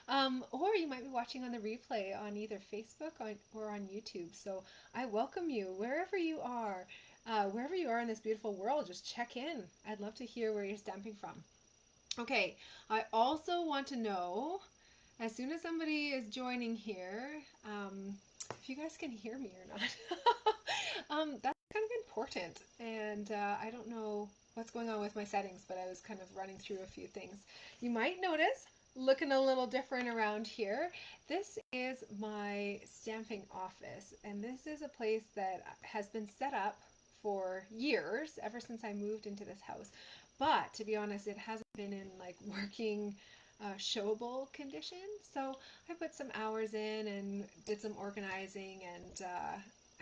Or you might be watching on the replay on either Facebook or on YouTube. So I welcome you wherever you are. Wherever you are in this beautiful world, just check in. I'd love to hear where you're stamping from. Okay, I also want to know, as soon as somebody is joining here, if you guys can hear me or not. That's kind of important. And I don't know what's going on with my settings, but I was kind of running through a few things. You might notice looking a little different around here. This is my stamping office, and this is a place that has been set up for years, ever since I moved into this house. But to be honest, it hasn't been in like working showable condition. So I put some hours in and did some organizing, and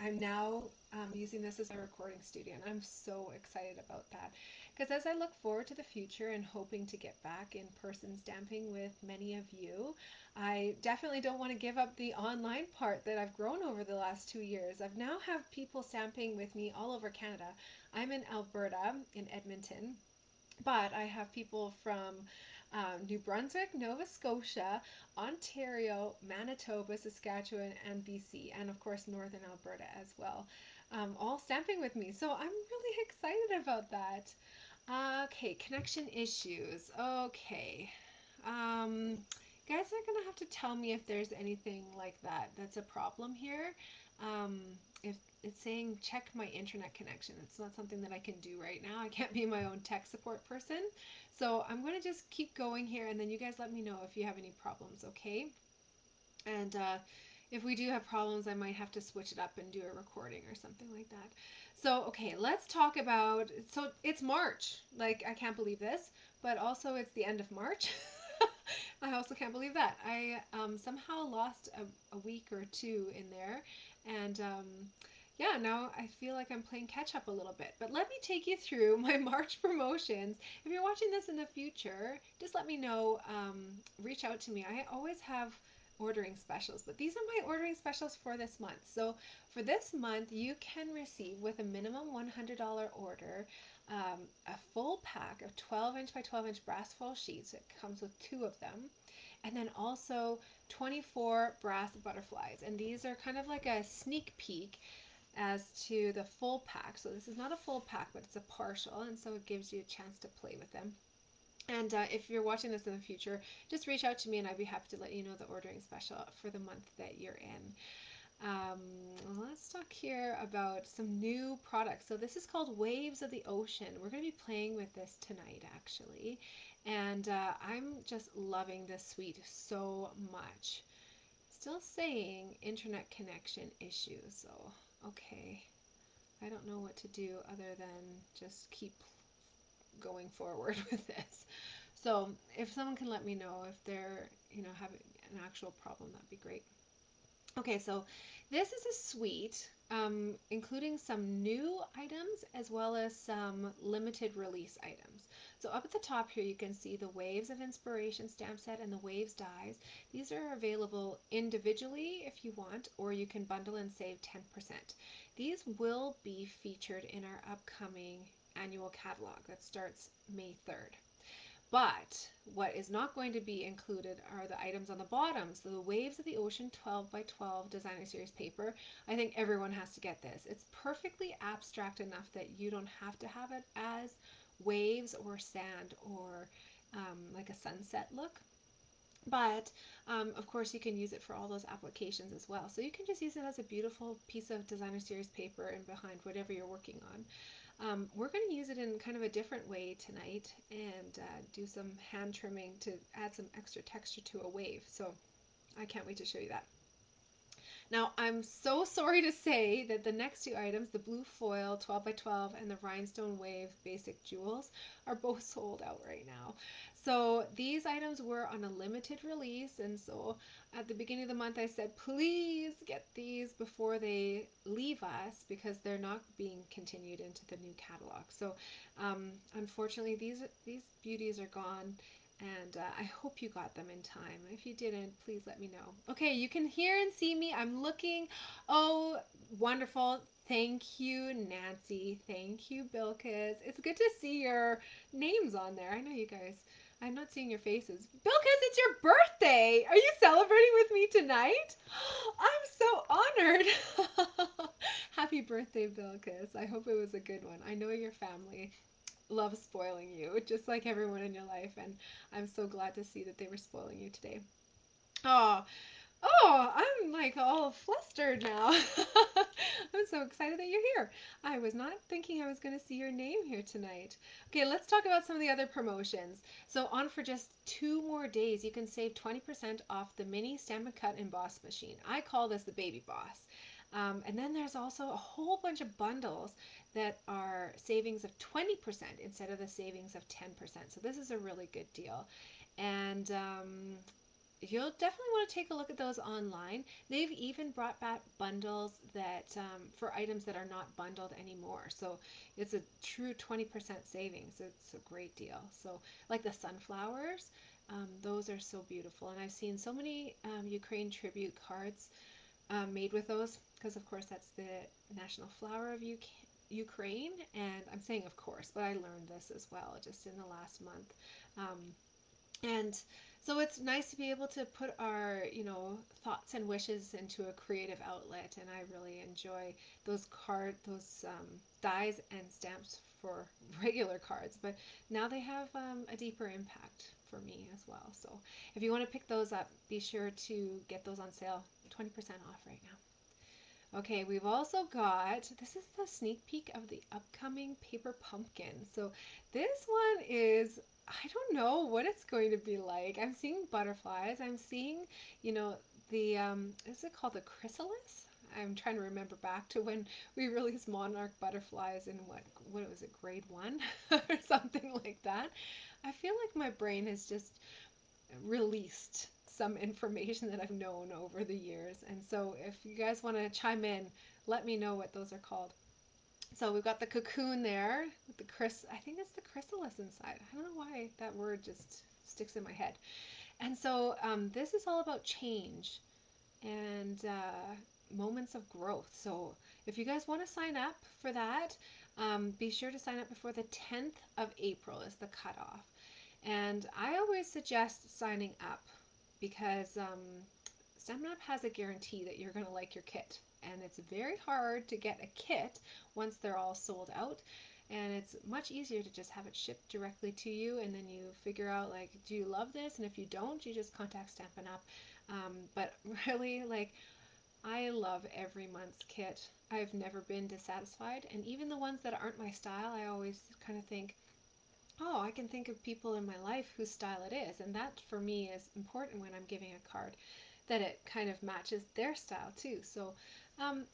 I'm now using this as a recording studio, and I'm so excited about that. Because as I look forward to the future and hoping to get back in person stamping with many of you, I definitely don't want to give up the online part that I've grown over the last 2 years. I've now have people stamping with me all over Canada. I'm in Alberta, in Edmonton. But I have people from New Brunswick, Nova Scotia, Ontario, Manitoba, Saskatchewan, and BC, and of course Northern Alberta as well, all stamping with me. So I'm really excited about that. Okay, connection issues. Okay. Guys are gonna have to tell me if there's anything like that that's a problem here. If it's saying check my internet connection, it's not something that I can do right now. I can't be my own tech support person. So I'm gonna just keep going here, and then you guys let me know if you have any problems, okay? And if we do have problems, I might have to switch it up and do a recording or something like that. So, okay, let's talk about, so it's March. Like, I can't believe this, but also it's the end of March. I also can't believe that. I somehow lost a week or two in there, and yeah, now I feel like I'm playing catch up a little bit. But let me take you through my March promotions. If you're watching this in the future, just let me know. Reach out to me. I always have ordering specials, but these are my ordering specials for this month. So for this month, you can receive with a minimum $100 order a full pack of 12-inch by 12-inch brass foil sheets. It comes with 2 of them, and then also 24 brass butterflies. And these are kind of like a sneak peek as to the full pack. So this is not a full pack, but it's a partial, and so it gives you a chance to play with them. And if you're watching this in the future, just reach out to me and I'd be happy to let you know the ordering special for the month that you're in. Let's talk here about some new products. So this is called Waves of the Ocean. We're going to be playing with this tonight, actually. And I'm just loving this suite so much. Still saying internet connection issues. So, okay. I don't know what to do other than just keep going forward with this. So if someone can let me know if they're, having an actual problem, that'd be great. Okay, so this is a suite, including some new items as well as some limited release items. So up at the top here, you can see the Waves of Inspiration stamp set and the Waves dies. These are available individually if you want, or you can bundle and save 10%. These will be featured in our upcoming annual catalog that starts May 3rd. But what is not going to be included are the items on the bottom. So the Waves of the Ocean 12 by 12 Designer Series paper. I think everyone has to get this. It's perfectly abstract enough that you don't have to have it as waves or sand or like a sunset look. But of course you can use it for all those applications as well. So you can just use it as a beautiful piece of Designer Series paper and behind whatever you're working on. We're going to use it in kind of a different way tonight and do some hand trimming to add some extra texture to a wave. So I can't wait to show you that. Now, I'm so sorry to say that the next 2 items, the blue foil 12 by 12 and the rhinestone wave basic jewels, are both sold out right now. So these items were on a limited release, and so at the beginning of the month I said, please get these before they leave us because they're not being continued into the new catalog. So unfortunately, these beauties are gone. And I hope you got them in time. If you didn't, please let me know. Okay, you can hear and see me. I'm looking. Oh, wonderful. Thank you, Nancy. Thank you, Bilkis. It's good to see your names on there. I know you guys I'm not seeing your faces. Bilkis, it's your birthday! Are you celebrating with me tonight? I'm so honored. Happy birthday, Bilkis. I hope it was a good one. I know your family loves spoiling you, just like everyone in your life, and I'm so glad to see that they were spoiling you today. Oh, oh, I'm like all flustered now. I'm so excited that you're here. I was not thinking I was going to see your name here tonight. Okay, let's talk about some of the other promotions. So on for just 2 more days, you can save 20% off the mini Stamp and Cut Emboss machine. I call this the Baby Boss. And then there's also a whole bunch of bundles that are savings of 20% instead of the savings of 10%. So this is a really good deal. And you'll definitely want to take a look at those online. They've even brought back bundles that for items that are not bundled anymore. So it's a true 20% savings. It's a great deal. So like the sunflowers, those are so beautiful. And I've seen so many Ukraine tribute cards made with those because of course that's the national flower of Ukraine. And I'm saying of course, but I learned this as well just in the last month. And so it's nice to be able to put our, thoughts and wishes into a creative outlet. And I really enjoy those dies and stamps for regular cards. But now they have a deeper impact for me as well. So if you want to pick those up, be sure to get those on sale, 20% off right now. Okay, we've also got, this is the sneak peek of the upcoming paper pumpkin. So this one is, I don't know what it's going to be like. I'm seeing butterflies. I'm seeing, the, is it called the chrysalis? I'm trying to remember back to when we released monarch butterflies in what was it, grade 1 or something like that. I feel like my brain has just released some information that I've known over the years. And so if you guys want to chime in, let me know what those are called. So we've got the cocoon there with the I think it's the chrysalis inside. I don't know why that word just sticks in my head. And so this is all about change and moments of growth. So if you guys want to sign up for that, be sure to sign up before the 10th of April is the cutoff. And I always suggest signing up because Stampin' Up! Has a guarantee that you're going to like your kit. And it's very hard to get a kit once they're all sold out. And it's much easier to just have it shipped directly to you, and then you figure out, like, do you love this? And if you don't, you just contact Stampin' Up! But really, like, I love every month's kit. I've never been dissatisfied. And even the ones that aren't my style, I always kind of think, oh, I can think of people in my life whose style it is. And that for me is important when I'm giving a card, that it kind of matches their style too. So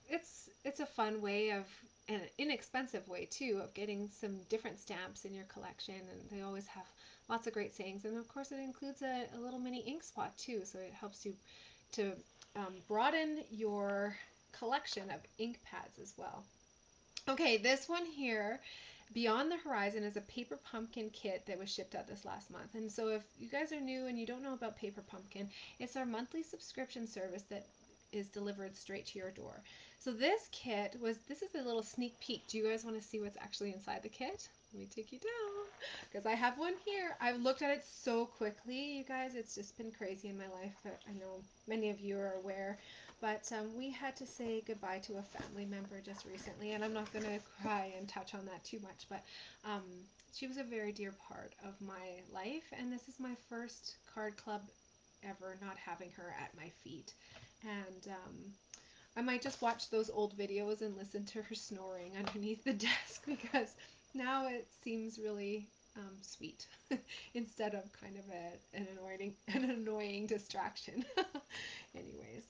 it's a fun way of, an inexpensive way too, of getting some different stamps in your collection. And they always have lots of great sayings. And of course it includes a little mini ink spot too. So it helps you to broaden your collection of ink pads as well. Okay, this one here, Beyond the Horizon, is a paper pumpkin kit that was shipped out this last month. And so if you guys are new and you don't know about Paper Pumpkin, it's our monthly subscription service that is delivered straight to your door. So this is a little sneak peek. Do you guys want to see what's actually inside the kit? Let me take you down because I have one here. I've looked at it so quickly, you guys. It's just been crazy in my life. But I know many of you are aware. But we had to say goodbye to a family member just recently, and I'm not going to cry and touch on that too much, but she was a very dear part of my life, and this is my first card club ever not having her at my feet. And I might just watch those old videos and listen to her snoring underneath the desk because now it seems really sweet instead of kind of an annoying distraction. Anyways,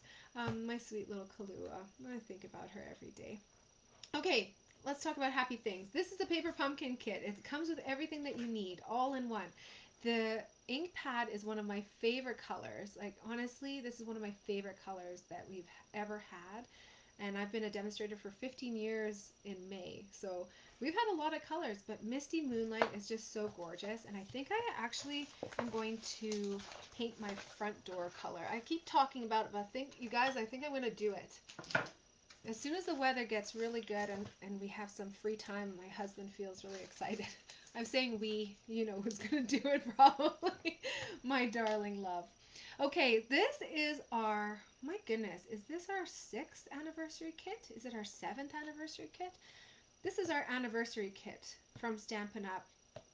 my sweet little Kahlua. I think about her every day. Okay, let's talk about happy things. This is the Paper Pumpkin kit. It comes with everything that you need, all in one. The ink pad is one of my favorite colors. Like, honestly, this is one of my favorite colors that we've ever had. And I've been a demonstrator for 15 years in May. So we've had a lot of colors, but Misty Moonlight is just so gorgeous. And I think I actually am going to paint my front door color. I keep talking about it, but I think I'm going to do it. As soon as the weather gets really good and we have some free time, my husband feels really excited. I'm saying we, you know who's going to do it probably. My darling love. Okay, this is our, my goodness, is this our 6th anniversary kit? Is it our 7th anniversary kit? This is our anniversary kit from Stampin' Up!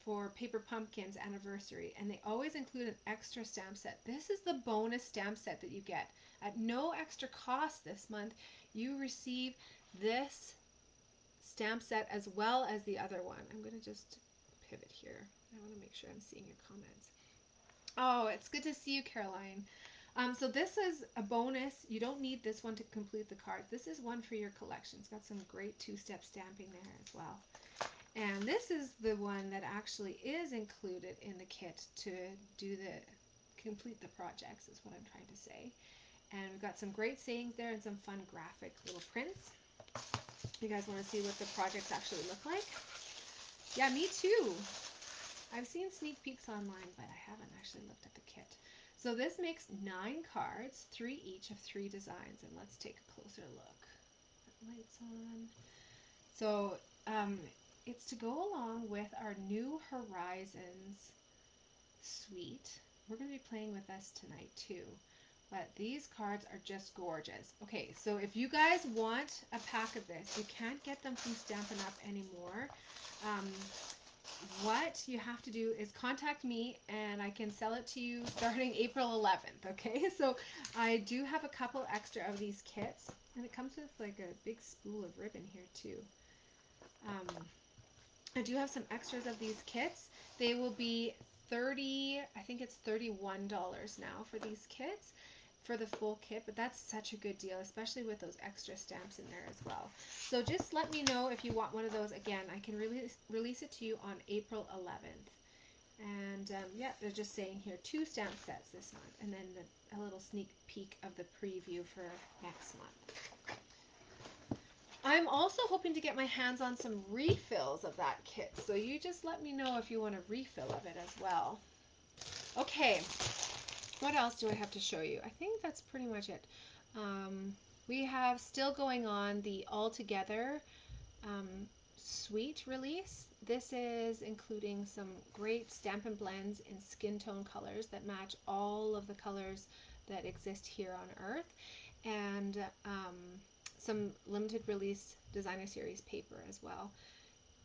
For Paper Pumpkin's anniversary, and they always include an extra stamp set. This is the bonus stamp set that you get. At no extra cost this month, you receive this stamp set as well as the other one. I'm going to just pivot here. I want to make sure I'm seeing your comments. Oh, it's good to see you, Caroline. So this is a bonus. You don't need this one to complete the card. This is one for your collection. It's got some great 2-step stamping there as well. And this is the one that actually is included in the kit to complete the projects, is what I'm trying to say. And we've got some great sayings there and some fun graphic little prints. You guys want to see what the projects actually look like? Yeah, me too. I've seen sneak peeks online, but I haven't actually looked at the kit. So this makes 9 cards, 3 each of 3 designs. And let's take a closer look. Put lights on. So it's to go along with our New Horizons suite. We're going to be playing with this tonight too. But these cards are just gorgeous. Okay, so if you guys want a pack of this, you can't get them from Stampin' Up! Anymore. What you have to do is contact me and I can sell it to you starting April 11th, okay? So I do have a couple extra of these kits, and it comes with like a big spool of ribbon here too. I do have some extras of these kits. They will be I think it's $31 now for these kits, for the full kit, but that's such a good deal, especially with those extra stamps in there as well. So just let me know if you want one of those. Again, I can release it to you on April 11th. And yeah, they're just saying here 2 stamp sets this month, and then a little sneak peek of the preview for next month. I'm also hoping to get my hands on some refills of that kit, so you just let me know if you want a refill of it as well. Okay, what else do I have to show you? I think that's pretty much it. We have still going on the All Together suite release. This is including some great Stampin' Blends in skin tone colors that match all of the colors that exist here on Earth, and some limited release designer series paper as well.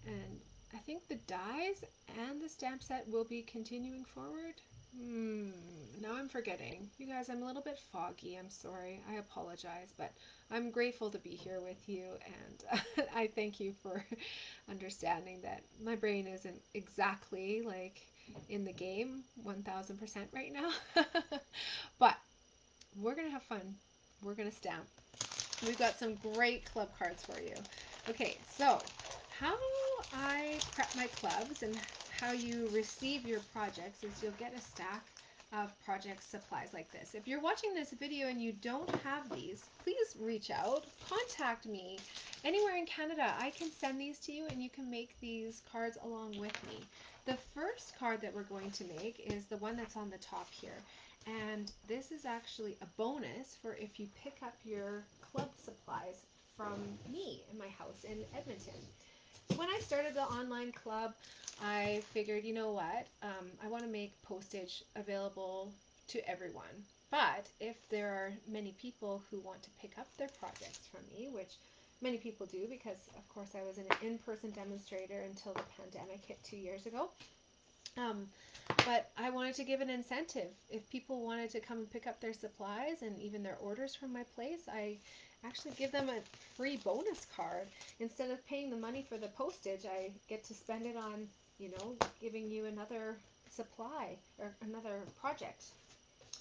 And I think the dies and the stamp set will be continuing forward. Now I'm forgetting. You guys, I'm a little bit foggy. I'm sorry. I apologize, but I'm grateful to be here with you, and I thank you for understanding that my brain isn't exactly like in the game 1000% right now. But we're going to have fun. We're going to stamp. We've got some great club cards for you. Okay, so how I prep my clubs and how you receive your projects is you'll get a stack of project supplies like this. If you're watching this video and you don't have these, please reach out, contact me. Anywhere in Canada, I can send these to you and you can make these cards along with me. The first card that we're going to make is the one that's on the top here. And this is actually a bonus for if you pick up your club supplies from me in my house in Edmonton. When I started the online club, I figured, you know what, I want to make postage available to everyone. But if there are many people who want to pick up their projects from me, which many people do because, of course, I was an in-person demonstrator until the pandemic hit 2 years ago. But I wanted to give an incentive. If people wanted to come and pick up their supplies and even their orders from my place, I actually give them a free bonus card. Instead of paying the money for the postage, I get to spend it on, you know, giving you another supply or another project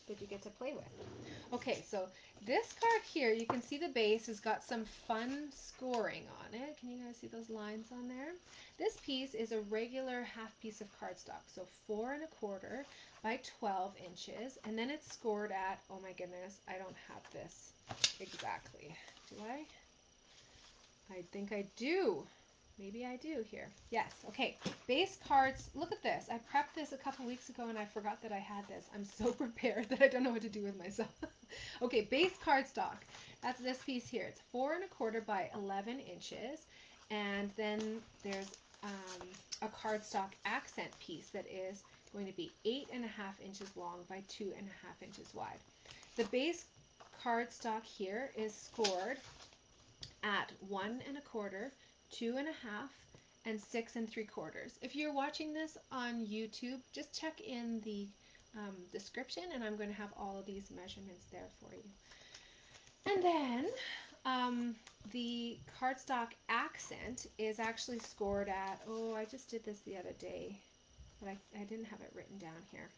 that you get to play with. Okay, so this card here, you can see the base has got some fun scoring on it. Can you guys see those lines on there? This piece is a regular half piece of cardstock, so 4 1/4 by 12 inches, and then it's scored at, oh my goodness, I don't have this exactly. Do I? I think I do. Maybe I do here. Yes, okay. Base cards, look at this. I prepped this a couple weeks ago and I forgot that I had this. I'm so prepared that I don't know what to do with myself. Okay, base cardstock. That's this piece here. It's 4 1/4 by 11 inches. And then there's a cardstock accent piece that is going to be 8.5 inches long by 2.5 inches wide. The base cardstock here is scored at 1 1/4, 2 1/2, and 6 3/4. If you're watching this on YouTube, just check in the description, and I'm going to have all of these measurements there for you. And then the cardstock accent is actually scored at, oh, I just did this the other day, but I didn't have it written down here.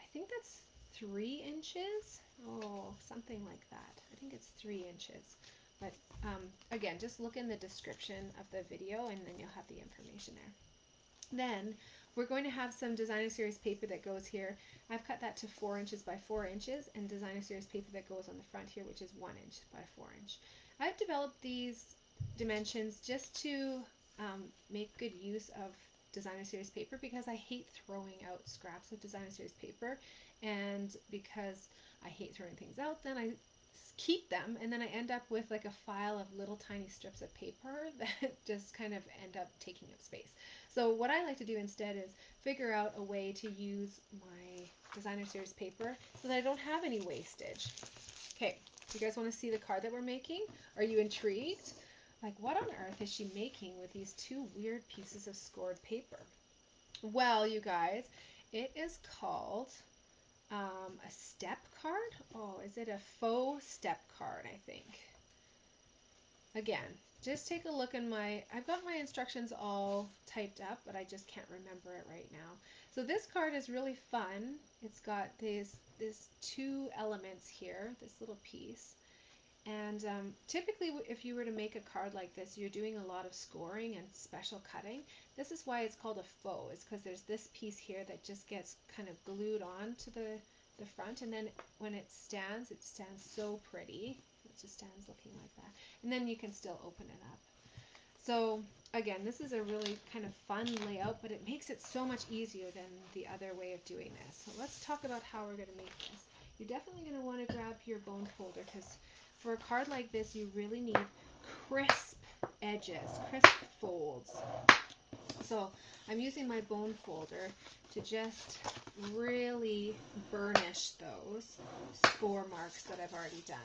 I think that's 3 inches. Oh, something like that. I think it's 3 inches. But again, just look in the description of the video and then you'll have the information there. Then we're going to have some designer series paper that goes here. I've cut that to 4 inches by 4 inches, and designer series paper that goes on the front here, which is 1 inch by 4 inch. I've developed these dimensions just to make good use of designer series paper because I hate throwing out scraps of designer series paper, and because I hate throwing things out, then I keep them, and then I end up with like a file of little tiny strips of paper that just kind of end up taking up space. So what I like to do instead is figure out a way to use my designer series paper so that I don't have any wastage. Okay, you guys want to see the card that we're making? Are you intrigued? Like, what on earth is she making with these two weird pieces of scored paper? Well, you guys, it is called a step card. Oh, is it a faux step card, I think? Again, just take a look in I've got my instructions all typed up, but I just can't remember it right now. So this card is really fun. It's got these two elements here, this little piece. And typically, if you were to make a card like this, you're doing a lot of scoring and special cutting. This is why it's called a faux, is because there's this piece here that just gets kind of glued on to the front, and then when it stands so pretty. It just stands looking like that. And then you can still open it up. So again, this is a really kind of fun layout, but it makes it so much easier than the other way of doing this. So let's talk about how we're going to make this. You're definitely going to want to grab your bone folder, because for a card like this, you really need crisp edges, crisp folds. So I'm using my bone folder to just really burnish those score marks that I've already done.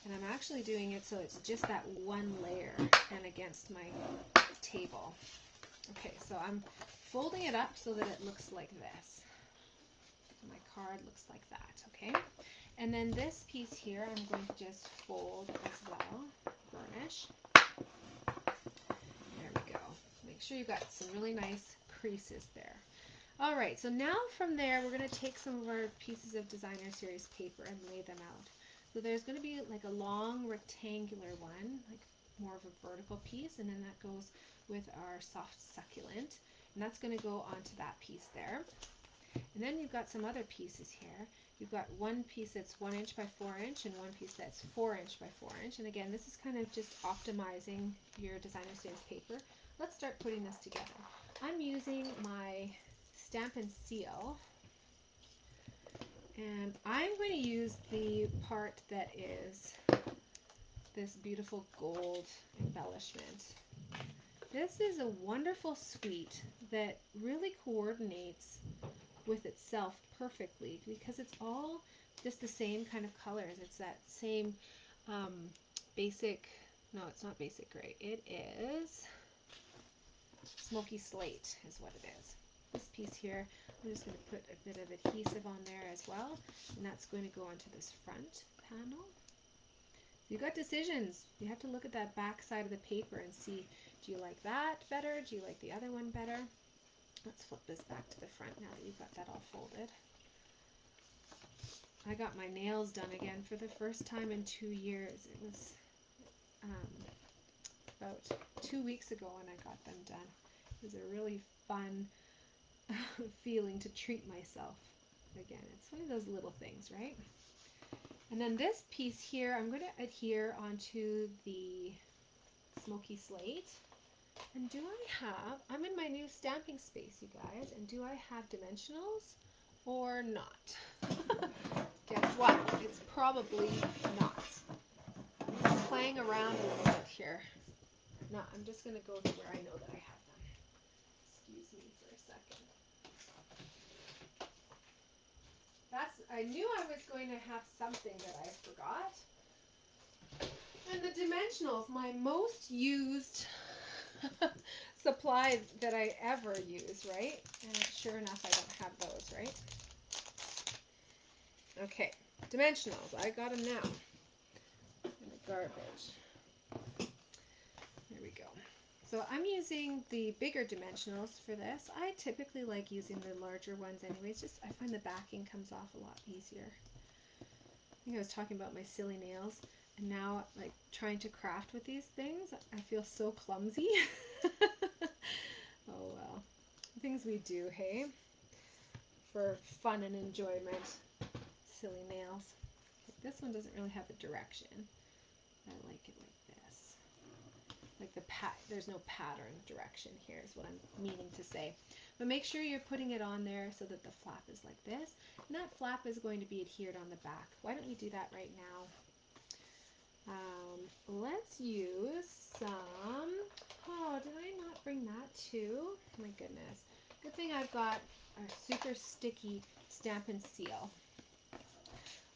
And I'm actually doing it so it's just that one layer and against my table. Okay, so I'm folding it up so that it looks like this. My card looks like that, okay? And then this piece here, I'm going to just fold as well, burnish. There we go. Make sure you've got some really nice creases there. All right, so now from there, we're going to take some of our pieces of designer series paper and lay them out. So there's going to be like a long rectangular one, like more of a vertical piece, and then that goes with our soft succulent, and that's going to go onto that piece there. And then you've got some other pieces here. You've got one piece that's 1 inch by 4 inch and one piece that's 4 inch by 4 inch. And again, this is kind of just optimizing your designer series paper. Let's start putting this together. I'm using my Stamp and Seal, and I'm going to use the part that is this beautiful gold embellishment. This is a wonderful suite that really coordinates with itself perfectly because it's all just the same kind of colors. It's that same basic, no, it's not basic gray. It is smoky slate is what it is. This piece here, I'm just going to put a bit of adhesive on there as well, and that's going to go onto this front panel. You've got decisions. You have to look at that back side of the paper and see, do you like that better? Do you like the other one better? Let's flip this back to the front now that you've got that all folded. I got my nails done again for the first time in 2 years. It was about 2 weeks ago when I got them done. It was a really fun feeling to treat myself again. It's one of those little things, right? And then this piece here, I'm going to adhere onto the smoky slate. And do I have, I'm in my new stamping space, you guys, and do I have dimensionals or not? Guess what? It's probably not. I'm just playing around a little bit here. No, I'm just going to go to where I know that I have them. Excuse me for a second. I knew I was going to have something that I forgot. And the dimensionals, my most used supply that I ever use, right? And sure enough, I don't have those, right? Okay, dimensionals, I got them now. In the garbage. There we go. So I'm using the bigger dimensionals for this. I typically like using the larger ones anyways, just I find the backing comes off a lot easier. I think I was talking about my silly nails, and now like trying to craft with these things, I feel so clumsy. Oh well. Things we do, hey? For fun and enjoyment. Silly nails. This one doesn't really have a direction. I like it like this. Like there's no pattern direction here is what I'm meaning to say. But make sure you're putting it on there so that the flap is like this. And that flap is going to be adhered on the back. Why don't we do that right now? Let's use some, oh, did I not bring that too? My goodness. Good thing I've got a super sticky Stampin' Seal.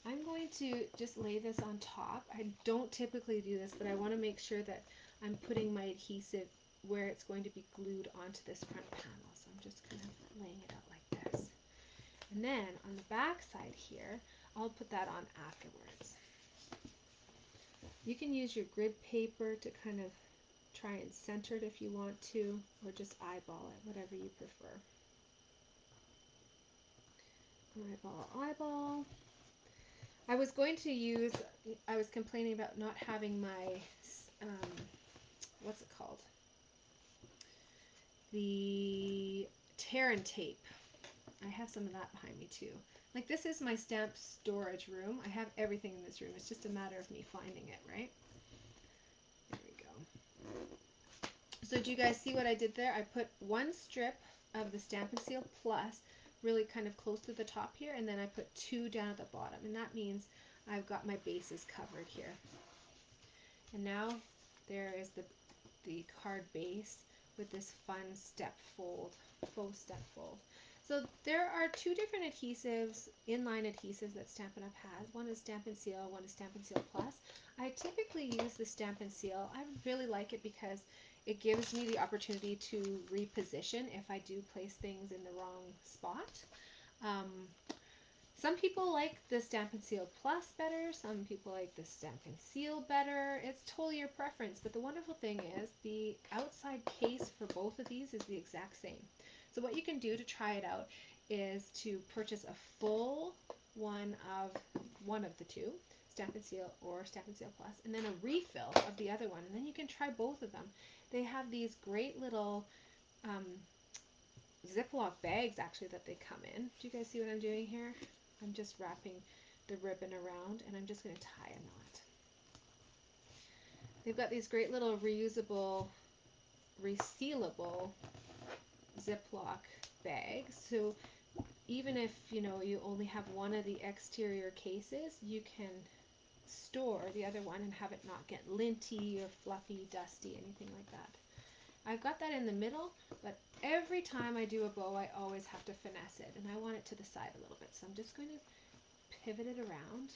I'm going to just lay this on top. I don't typically do this, but I want to make sure that I'm putting my adhesive where it's going to be glued onto this front panel. So I'm just kind of laying it out like this. And then on the back side here, I'll put that on afterwards. You can use your grid paper to kind of try and center it if you want to, or just eyeball it, whatever you prefer. Eyeball, eyeball. I was going to use, I was complaining about not having my, what's it called? The tear and tape. I have some of that behind me too. Like this is my stamp storage room. I have everything in this room. It's just a matter of me finding it, right? There we go. So do you guys see what I did there? I put one strip of the Stampin' Seal Plus really kind of close to the top here, and then I put two down at the bottom, and that means I've got my bases covered here. And now there is the card base with this fun step fold, faux step fold. So there are two different adhesives, inline adhesives that Stampin' Up! Has. One is Stampin' Seal, one is Stampin' Seal Plus. I typically use the Stampin' Seal. I really like it because it gives me the opportunity to reposition if I do place things in the wrong spot. Some people like the Stampin' Seal Plus better, some people like the Stampin' Seal better. It's totally your preference, but the wonderful thing is the outside case for both of these is the exact same. So what you can do to try it out is to purchase a full one of the two, Stampin' Seal or Stampin' Seal Plus, and then a refill of the other one, and then you can try both of them. They have these great little Ziploc bags actually that they come in. Do you guys see what I'm doing here? I'm just wrapping the ribbon around, and I'm just going to tie a knot. They've got these great little reusable, resealable Ziploc bags. So even if you only have one of the exterior cases, you can store the other one and have it not get linty or fluffy, dusty, anything like that. I've got that in the middle, but every time I do a bow, I always have to finesse it, and I want it to the side a little bit. So I'm just going to pivot it around.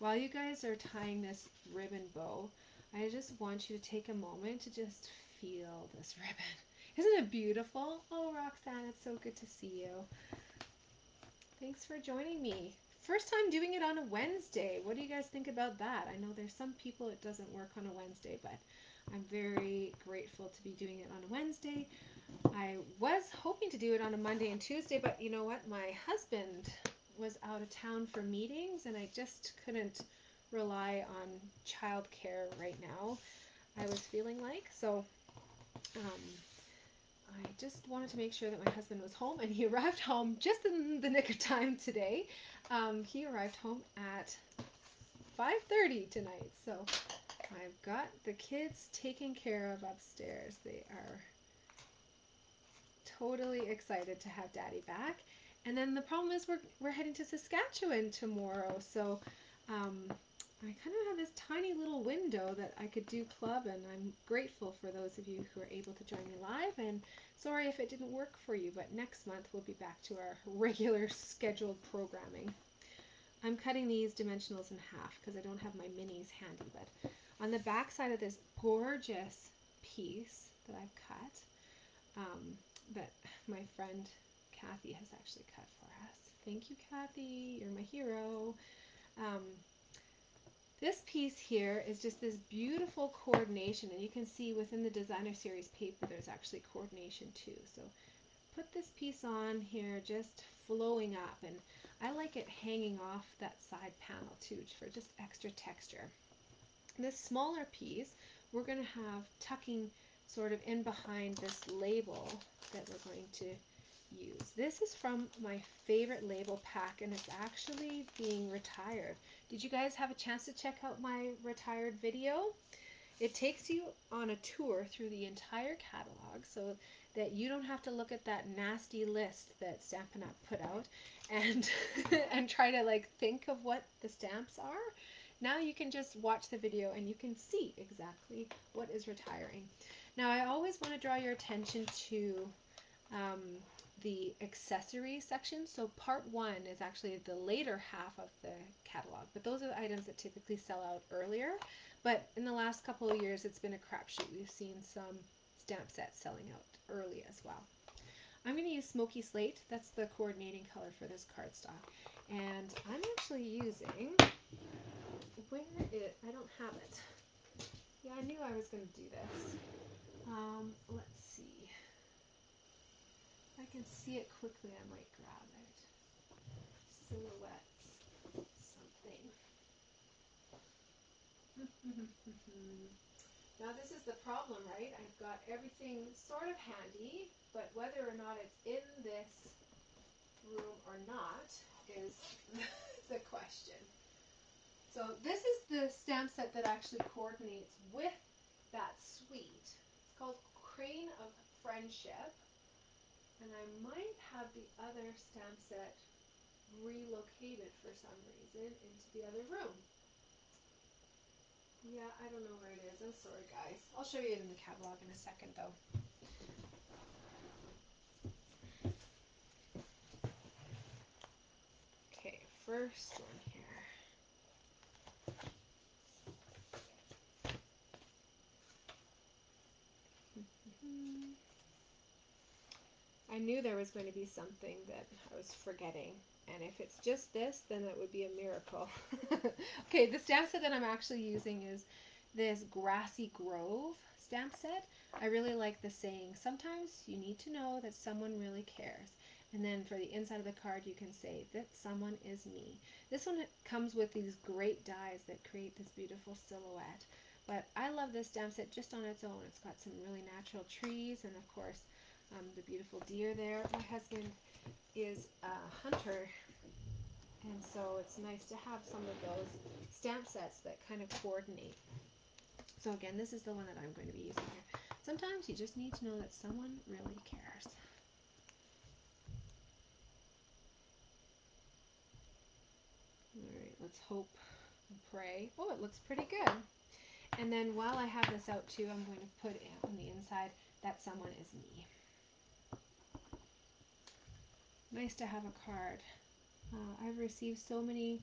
While you guys are tying this ribbon bow, I just want you to take a moment to just feel this ribbon. Isn't it beautiful? Oh, Roxanne, it's so good to see you. Thanks for joining me. First time doing it on a Wednesday. What do you guys think about that? I know there's some people it doesn't work on a Wednesday, but I'm very grateful to be doing it on a Wednesday. I was hoping to do it on a Monday and Tuesday, but you know what? My husband was out of town for meetings, and I just couldn't rely on childcare right now, I was feeling like. So I just wanted to make sure that my husband was home, and he arrived home just in the nick of time today. He arrived home at 5:30 tonight, so I've got the kids taken care of upstairs. They are totally excited to have Daddy back. And then the problem is we're heading to Saskatchewan tomorrow, so I kind of have this tiny little window that I could do club, and I'm grateful for those of you who are able to join me live, and sorry if it didn't work for you, but next month we'll be back to our regular scheduled programming. I'm cutting these dimensionals in half because I don't have my minis handy, but on the back side of this gorgeous piece that I've cut, that my friend Kathy has actually cut for us. Thank you, Kathy. You're my hero. This piece here is just this beautiful coordination, and you can see within the designer series paper there's actually coordination too. So put this piece on here, just flowing up, and I like it hanging off that side panel too for just extra texture. This smaller piece we're going to have tucking sort of in behind this label that we're going to use. This is from my favorite label pack, and it's actually being retired. Did you guys have a chance to check out my retired video? It takes you on a tour through the entire catalog so that you don't have to look at that nasty list that Stampin' Up! Put out and and try to like think of what the stamps are. Now you can just watch the video and you can see exactly what is retiring. Now I always want to draw your attention to the accessory section. So part 1 is actually the later half of the catalog, but those are the items that typically sell out earlier. But in the last couple of years, it's been a crapshoot. We've seen some stamp sets selling out early as well. I'm going to use Smoky Slate. That's the coordinating color for this cardstock. And I'm actually using, I don't have it. Yeah, I knew I was going to do this. Let's see. If I can see it quickly, I might grab it. Silhouettes, something. Now this is the problem, right? I've got everything sort of handy, but whether or not it's in this room or not is the question. So this is the stamp set that actually coordinates with that suite. It's called Crane of Friendship, and I might have the other stamp set relocated for some reason into the other room. Yeah, I don't know where it is. I'm sorry, guys. I'll show you it in the catalog in a second, though. Okay, first one here. I knew there was going to be something that I was forgetting, and if it's just this, then it would be a miracle. Okay, the stamp set that I'm actually using is this Grassy Grove stamp set. I really like the saying, sometimes you need to know that someone really cares. And then for the inside of the card, you can say that someone is me. This one comes with these great dies that create this beautiful silhouette. But I love this stamp set just on its own. It's got some really natural trees and, of course, the beautiful deer there. My husband is a hunter, and so it's nice to have some of those stamp sets that kind of coordinate. So again, this is the one that I'm going to be using here. Sometimes you just need to know that someone really cares. All right, let's hope and pray. Oh, it looks pretty good. And then while I have this out too, I'm going to put on the inside that someone is me. Nice to have a card. I've received so many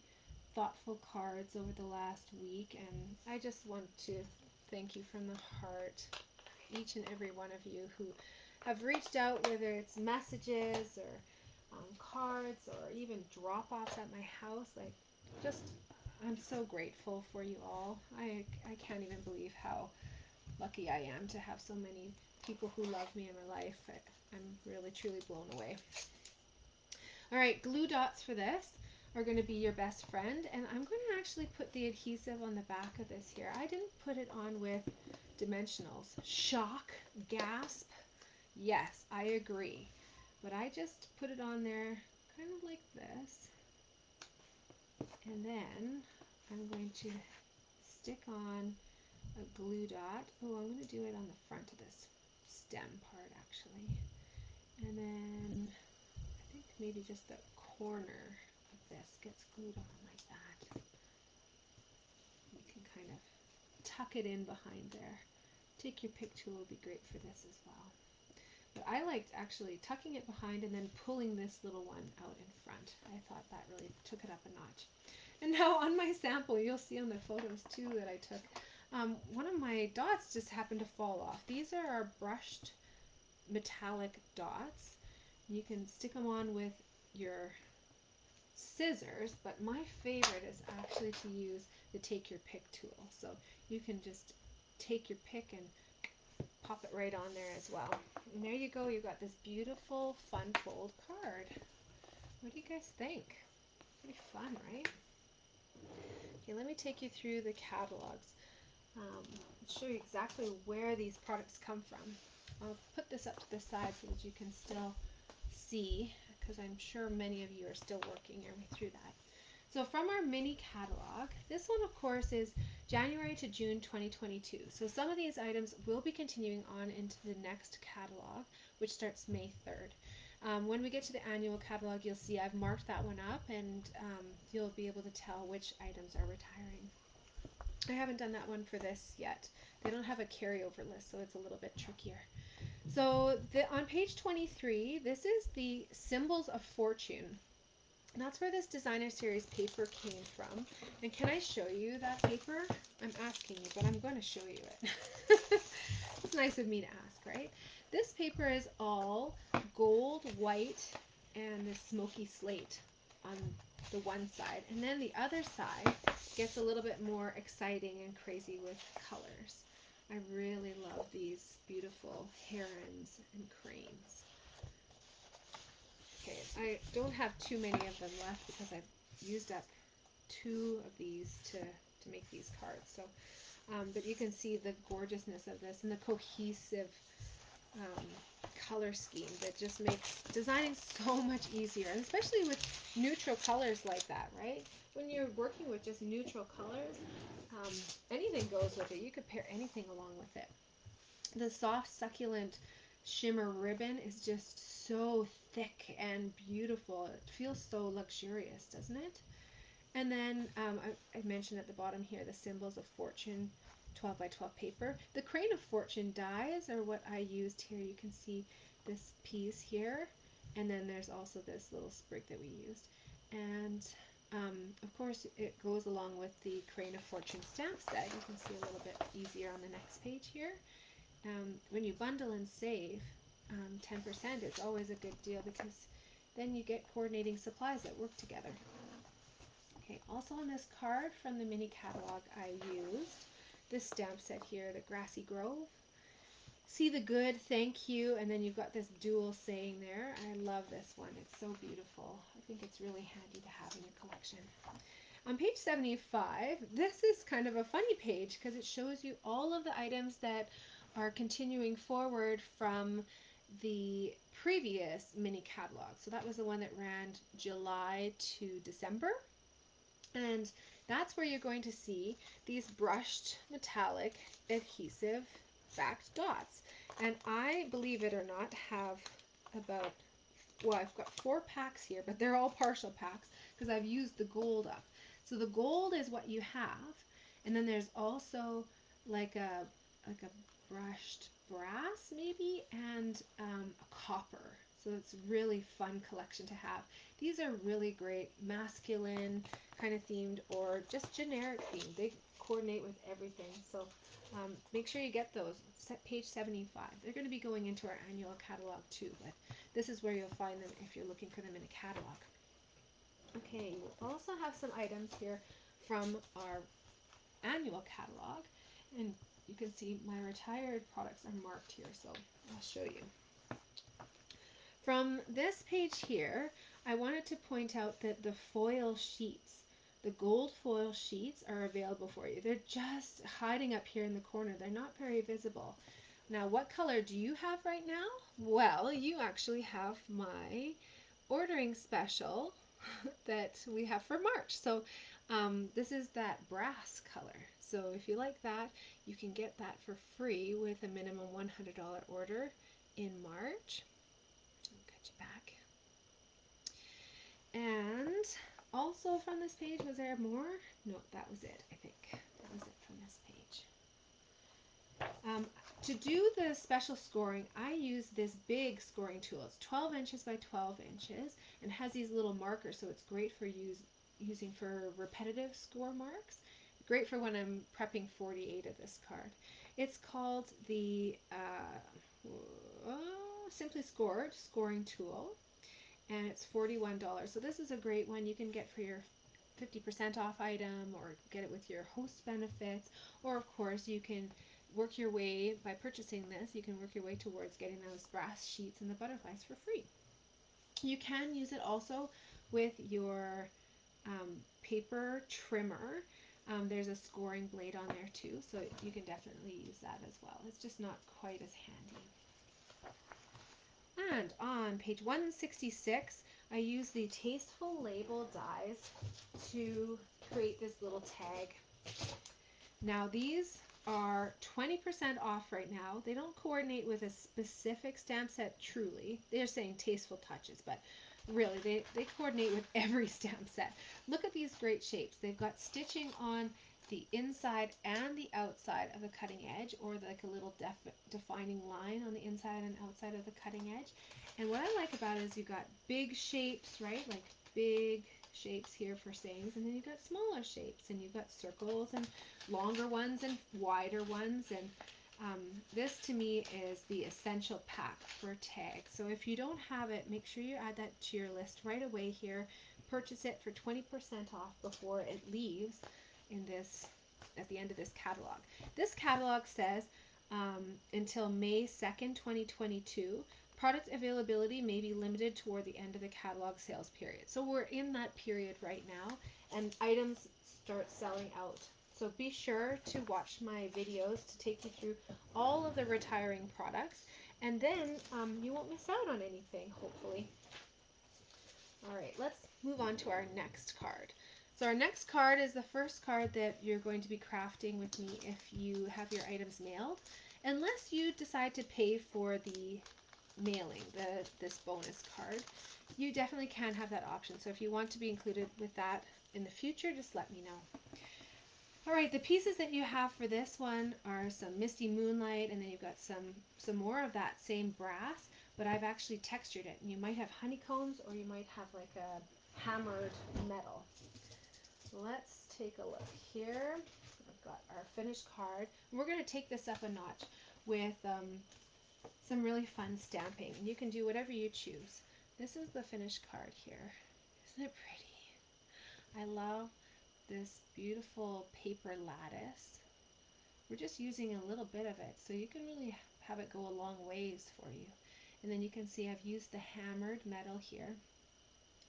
thoughtful cards over the last week, and I just want to thank you from the heart, each and every one of you who have reached out, whether it's messages or cards or even drop-offs at my house. Like, just, I'm so grateful for you all. I can't even believe how lucky I am to have so many people who love me in my life. I'm really, truly blown away. All right, glue dots for this are going to be your best friend, and I'm going to actually put the adhesive on the back of this here. I didn't put it on with dimensionals. Shock, gasp, yes, I agree. But I just put it on there kind of like this, and then I'm going to stick on a glue dot. Oh, I'm going to do it on the front of this stem part actually, and then I think maybe just the corner of this gets glued on like that. kind of tuck it in behind there. Take your pick tool would be great for this as well. But I liked actually tucking it behind and then pulling this little one out in front. I thought that really took it up a notch. And now on my sample, you'll see on the photos too that I took, one of my dots just happened to fall off. These are our brushed metallic dots. You can stick them on with your scissors, but my favorite is actually to use the take your pick tool. So you can just take your pick and pop it right on there as well. And there you go, you got this beautiful fun fold card. What do you guys think? Pretty fun, right? Okay, let me take you through the catalogs. Show you exactly where these products come from. I'll put this up to the side so that you can still see, because I'm sure many of you are still working your way through that. So from our mini catalog, this one of course is January to June 2022. So some of these items will be continuing on into the next catalog, which starts May 3rd. When we get to the annual catalog, you'll see I've marked that one up, and you'll be able to tell which items are retiring. I haven't done that one for this yet. They don't have a carryover list, so it's a little bit trickier. So on page 23, this is the Symbols of Fortune. And that's where this designer series paper came from. And can I show you that paper? I'm asking you, but I'm going to show you it. It's nice of me to ask, right? This paper is all gold, white, and this smoky slate on the one side. And then the other side gets a little bit more exciting and crazy with colors. I really love these beautiful herons and cranes. Okay, I don't have too many of them left because I've used up 2 of these to make these cards. So, but you can see the gorgeousness of this and the cohesive color scheme that just makes designing so much easier, and especially with neutral colors like that, right? When you're working with just neutral colors, anything goes with it. You could pair anything along with it. The soft, succulent shimmer ribbon is just so thick and beautiful. It feels so luxurious, doesn't it? And then I mentioned at the bottom here the Symbols of Fortune 12 by 12 paper. The Crane of Fortune dies are what I used here. You can see this piece here, and then there's also this little sprig that we used. And of course it goes along with the Crane of Fortune stamp set. You can see a little bit easier on the next page here. When you bundle and save 10%, it's always a good deal because then you get coordinating supplies that work together. Okay, also on this card from the mini catalog, I used this stamp set here, the Grassy Grove. See the good, thank you, and then you've got this dual saying there. I love this one. It's so beautiful. I think it's really handy to have in your collection. On page 75, this is kind of a funny page because it shows you all of the items that are continuing forward from the previous mini catalog. So that was the one that ran July to December. And that's where you're going to see these brushed metallic adhesive backed dots. And I, believe it or not, have about, well, I've got 4 packs here, but they're all partial packs because I've used the gold up. So the gold is what you have, and then there's also like a brushed brass maybe, and a copper. So it's a really fun collection to have. These are really great masculine kind of themed or just generic themed. They coordinate with everything. So make sure you get those. Page 75. They're going to be going into our annual catalog too, but this is where you'll find them if you're looking for them in a catalog. Okay, you also have some items here from our annual catalog, and you can see my retired products are marked here, so I'll show you. From this page here, I wanted to point out that the foil sheets, the gold foil sheets, are available for you. They're just hiding up here in the corner. They're not very visible. Now, what color do you have right now? Well, you actually have my ordering special that we have for March. So this is that brass color. So if you like that, you can get that for free with a minimum $100 order in March. I'll cut you back. And also from this page, was there more? No, that was it, I think. That was it from this page. To do the special scoring, I use this big scoring tool. It's 12 inches by 12 inches and has these little markers, so it's great for using for repetitive score marks. Great for when I'm prepping 48 of this card. It's called the Simply Scored scoring tool, and it's $41. So this is a great one you can get for your 50% off item, or get it with your host benefits, or of course you can work your way, by purchasing this, you can work your way towards getting those brass sheets and the butterflies for free. You can use it also with your paper trimmer. There's a scoring blade on there too, so you can definitely use that as well. It's just not quite as handy. And on page 166, I use the Tasteful Label dies to create this little tag. Now these are 20% off right now. They don't coordinate with a specific stamp set truly. They're saying Tasteful Touches, but really they coordinate with every stamp set. Look at these great shapes. They've got stitching on the inside and the outside of the cutting edge, or like a little defining line on the inside and outside of the cutting edge. And what I like about it is you've got big shapes, right? Like big shapes here for sayings, and then you've got smaller shapes, and you've got circles and longer ones and wider ones. And this to me is the essential pack for tags. So if you don't have it, make sure you add that to your list right away here. Purchase it for 20% off before it leaves in this, at the end of this catalog. This catalog says until May 2nd, 2022. Product availability may be limited toward the end of the catalog sales period. So we're in that period right now, and items start selling out. So be sure to watch my videos to take you through all of the retiring products, and then you won't miss out on anything, hopefully. All right, let's move on to our next card. So our next card is the first card that you're going to be crafting with me if you have your items mailed, unless you decide to pay for the mailing, this bonus card. You definitely can have that option. So if you want to be included with that in the future, just let me know. All right, the pieces that you have for this one are some Misty Moonlight, and then you've got some more of that same brass, but I've actually textured it. And you might have honeycombs, or you might have like a hammered metal. Let's take a look here. I've got our finished card. And we're going to take this up a notch with some really fun stamping. And you can do whatever you choose. This is the finished card here. Isn't it pretty? I love this beautiful paper lattice. We're just using a little bit of it, so you can really have it go a long ways for you. And then you can see I've used the hammered metal here,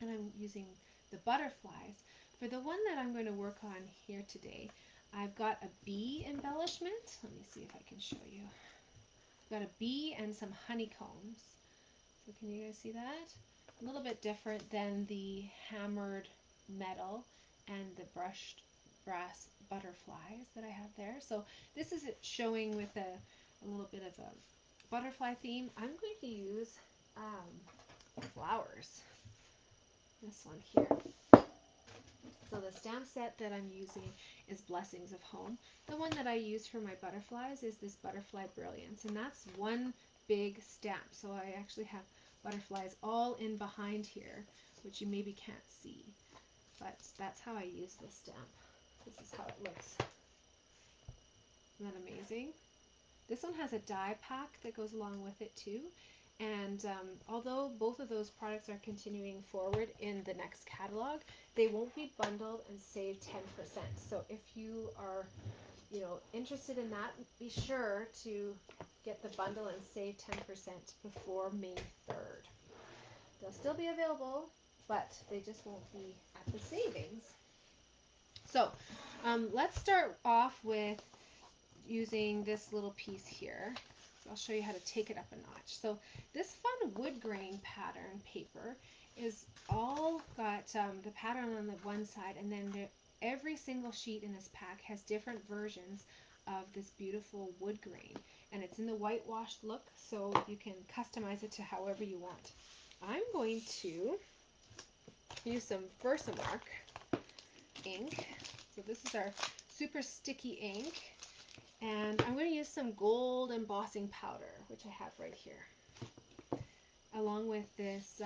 and I'm using the butterflies. For the one that I'm going to work on here today, I've got a bee embellishment. Let me see if I can show you. I've got a bee and some honeycombs. So can you guys see that? A little bit different than the hammered metal and the brushed brass butterflies that I have there. So this is it showing with a little bit of a butterfly theme. I'm going to use flowers. This one here. So the stamp set that I'm using is Blessings of Home. The one that I use for my butterflies is this Butterfly Brilliance, and that's one big stamp. So I actually have butterflies all in behind here, which you maybe can't see, but that's how I use this stamp. This is how it looks. Isn't that amazing? This one has a die pack that goes along with it too. And although both of those products are continuing forward in the next catalog, they won't be bundled and save 10%. So if you are, interested in that, be sure to get the bundle and save 10% before May 3rd. They'll still be available, but they just won't be at the savings. So let's start off with using this little piece here. I'll show you how to take it up a notch. So this fun wood grain pattern paper is all got the pattern on the one side, and then every single sheet in this pack has different versions of this beautiful wood grain, and it's in the whitewashed look, so you can customize it to however you want. I'm going to use some Versamark ink. So this is our super sticky ink, and I'm going to use some gold embossing powder, which I have right here, along with this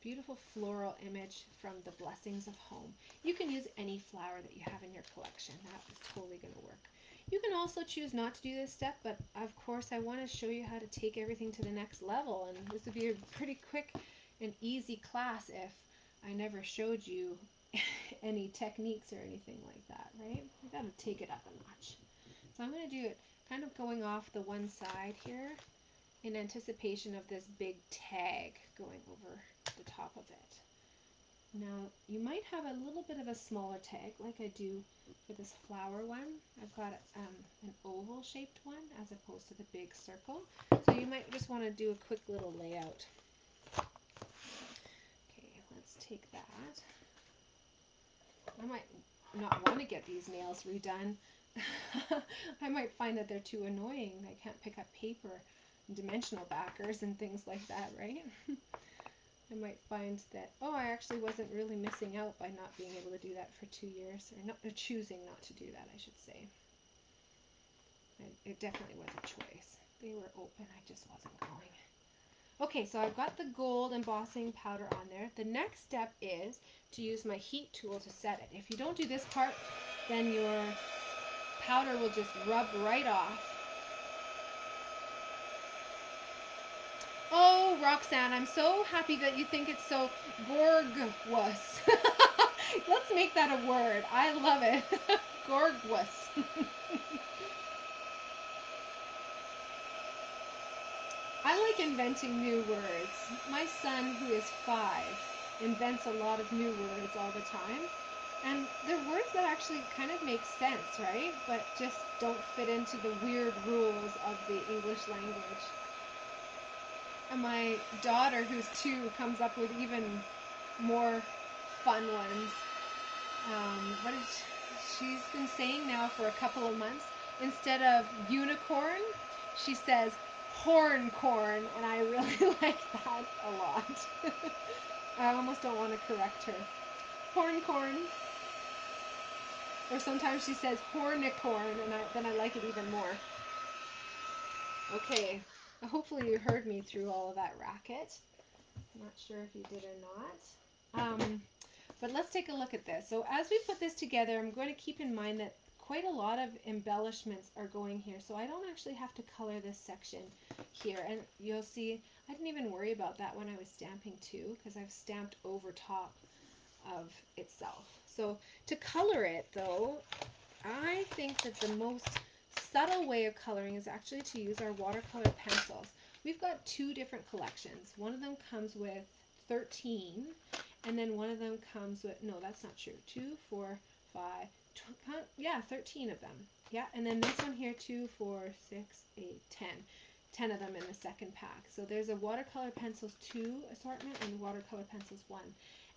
beautiful floral image from the Blessings of Home. You can use any flower that you have in your collection. That is totally going to work. You can also choose not to do this step, but of course I want to show you how to take everything to the next level, and this would be a pretty quick and easy class if I never showed you any techniques or anything like that, right? We've got to take it up a notch. So I'm going to do it kind of going off the one side here in anticipation of this big tag going over the top of it. Now, you might have a little bit of a smaller tag like I do for this flower one. I've got an oval shaped one as opposed to the big circle. So you might just want to do a quick little layout. Okay, let's take that. I might not want to get these nails redone. I might find that they're too annoying. I can't pick up paper and dimensional backers and things like that, right? I might find that, oh, I actually wasn't really missing out by not being able to do that for 2 years, or choosing not to do that, I should say. It definitely was a choice. They were open, I just wasn't going. Okay, so I've got the gold embossing powder on there. The next step is to use my heat tool to set it. If you don't do this part, then your powder will just rub right off. Oh, Roxanne, I'm so happy that you think it's so gorgeous. Let's make that a word. I love it. Gorgeous. I like inventing new words. My son, who is 5, invents a lot of new words all the time. And they're words that actually kind of make sense, right? But just don't fit into the weird rules of the English language. And my daughter, who's 2, comes up with even more fun ones. What is she's been saying now for a couple of months? Instead of unicorn, she says horn corn, and I really like that a lot. I almost don't want to correct her. Horn corn. Or sometimes she says hornicorn, and then I like it even more. Okay. Hopefully you heard me through all of that racket. I'm not sure if you did or not. But let's take a look at this. So as we put this together, I'm going to keep in mind that quite a lot of embellishments are going here. So I don't actually have to color this section here. And you'll see, I didn't even worry about that when I was stamping too, because I've stamped over top of itself. So to color it though, I think that the most subtle way of coloring is actually to use our watercolor pencils. We've got 2 different collections. One of them comes with 13, and then one of them comes with, no, that's not true, 2, 4, 5, 13 of them. Yeah, and then this one here, 2, 4, 6, 8, 10. 10 of them in the second pack. So there's a watercolor pencils 2 assortment and watercolor pencils 1.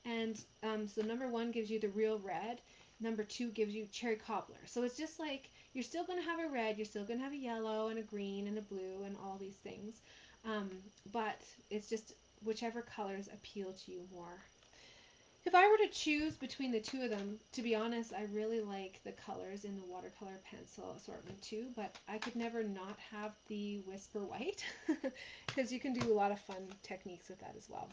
And so number 1 gives you the real red. Number 2 gives you cherry cobbler. So it's just like, you're still going to have a red, you're still going to have a yellow and a green and a blue and all these things. But it's just whichever colors appeal to you more. If I were to choose between the 2 of them, to be honest, I really like the colors in the watercolor pencil assortment too, but I could never not have the Whisper White because you can do a lot of fun techniques with that as well.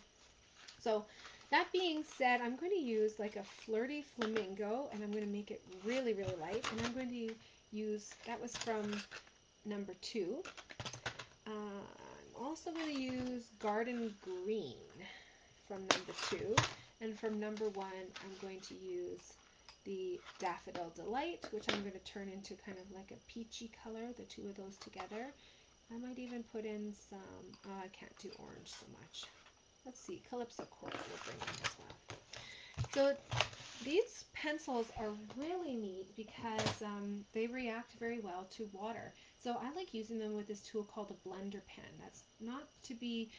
So that being said, I'm going to use like a flirty flamingo, and I'm going to make it really, really light. And I'm going to use, that was from number 2. I'm also going to use Garden Green from number 2. And from number 1, I'm going to use the Daffodil Delight, which I'm going to turn into kind of like a peachy color, the 2 of those together. I might even put in some, I can't do orange so much. Let's see, Calypso Coral will bring in as well. So these pencils are really neat because they react very well to water. So I like using them with this tool called a blender pen. That's not to be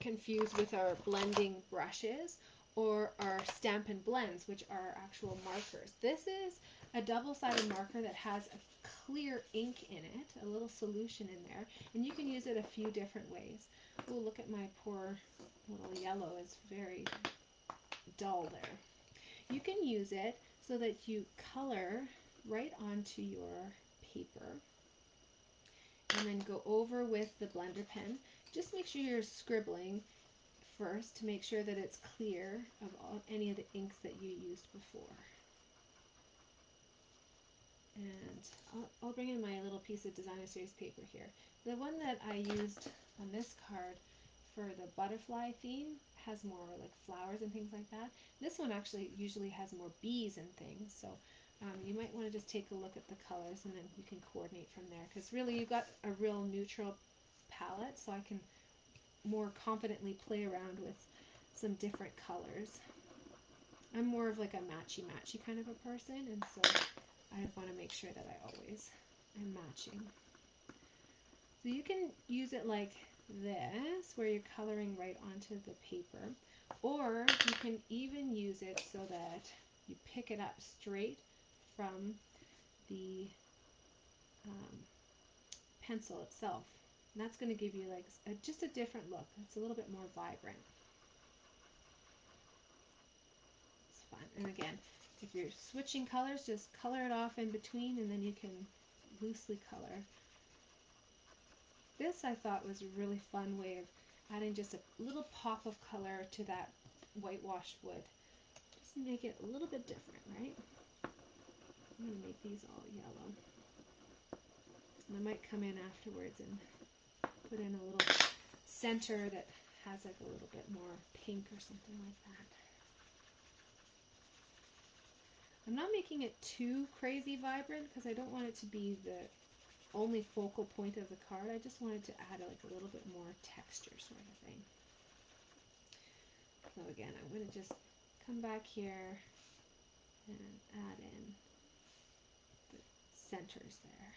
confused with our blending brushes or our Stampin' Blends, which are actual markers. This is a double-sided marker that has a clear ink in it, a little solution in there, and you can use it a few different ways. Oh, look at my poor little yellow, it's very dull there. You can use it so that you color right onto your paper and then go over with the blender pen. Just make sure you're scribbling first to make sure that it's clear of any of the inks that you used before. And I'll bring in my little piece of designer series paper here. The one that I used on this card for the butterfly theme has more like flowers and things like that. This one actually usually has more bees and things, so you might want to just take a look at the colors and then you can coordinate from there, because really you've got a real neutral palette, so I can more confidently play around with some different colors. I'm more of like a matchy-matchy kind of a person, and so I want to make sure that I always am matching. So you can use it like this, where you're coloring right onto the paper, or you can even use it so that you pick it up straight from the pencil itself. And that's going to give you like just a different look. It's a little bit more vibrant. It's fun. And again, if you're switching colors, just color it off in between, and then you can loosely color. This I thought was a really fun way of adding just a little pop of color to that whitewashed wood. Just make it a little bit different, right? I'm going to make these all yellow. And I might come in afterwards and put in a little center that has like a little bit more pink or something like that. I'm not making it too crazy vibrant because I don't want it to be the only focal point of the card. I just wanted to add like a little bit more texture sort of thing. So again, I'm going to just come back here and add in the centers there.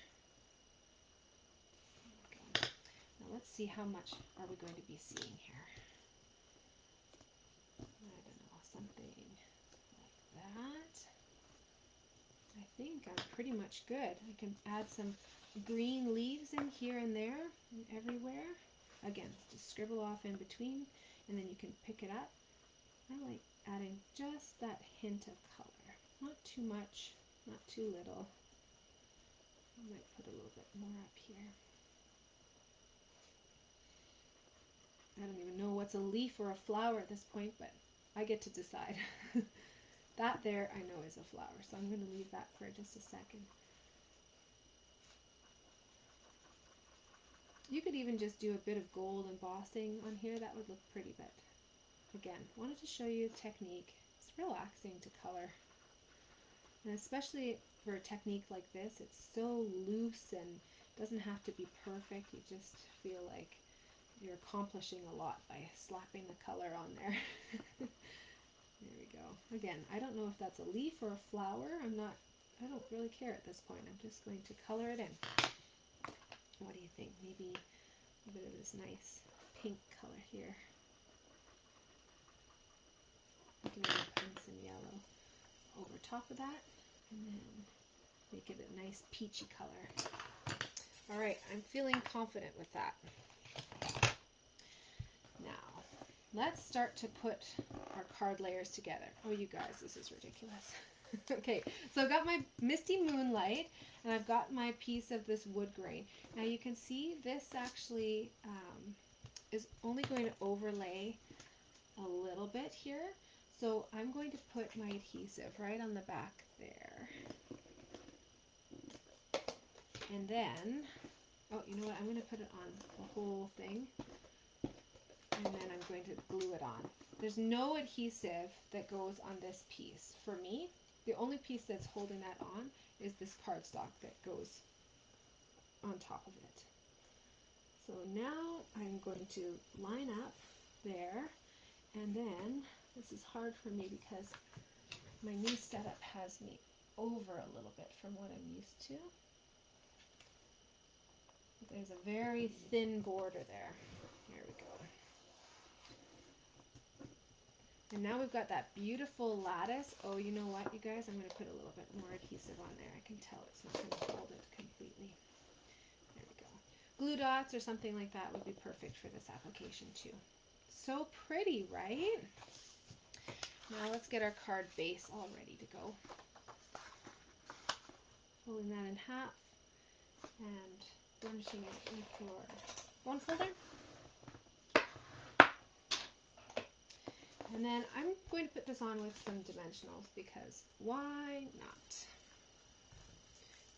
There we go. Now let's see how much are we going to be seeing here. I don't know, something like that. I think I'm pretty much good. I can add some green leaves in here and there and everywhere. Again, just scribble off in between, and then you can pick it up. I like adding just that hint of color. Not too much, not too little. I might put a little bit more up here. I don't even know what's a leaf or a flower at this point, but I get to decide. That there I know is a flower, so I'm going to leave that for just a second. You could even just do a bit of gold embossing on here. That would look pretty, but again, wanted to show you a technique. It's relaxing to color. And especially for a technique like this, it's so loose and doesn't have to be perfect. You just feel like you're accomplishing a lot by slapping the color on there. There we go. Again, I don't know if that's a leaf or a flower. I don't really care at this point. I'm just going to color it in. What do you think? Maybe a bit of this nice pink color here. I can even put in some yellow over top of that, and then make it a nice peachy color. All right, I'm feeling confident with that. Now, let's start to put our card layers together. Oh, you guys, this is ridiculous. Okay, so I've got my Misty Moonlight, and I've got my piece of this wood grain. Now you can see this actually is only going to overlay a little bit here. So I'm going to put my adhesive right on the back there. And then, oh, you know what? I'm going to put it on the whole thing. And then I'm going to glue it on. There's no adhesive that goes on this piece. For me, the only piece that's holding that on is this cardstock that goes on top of it. So now I'm going to line up there, and then this is hard for me because my new setup has me over a little bit from what I'm used to. There's a very thin border there. There we go. And now we've got that beautiful lattice. Oh, you know what, you guys? I'm going to put a little bit more adhesive on there. I can tell it's not going to hold it completely. There we go. Glue dots or something like that would be perfect for this application too. So pretty, right? Now let's get our card base all ready to go. folding that in half and bunching it with your bone folder. And then I'm going to put this on with some dimensionals because why not?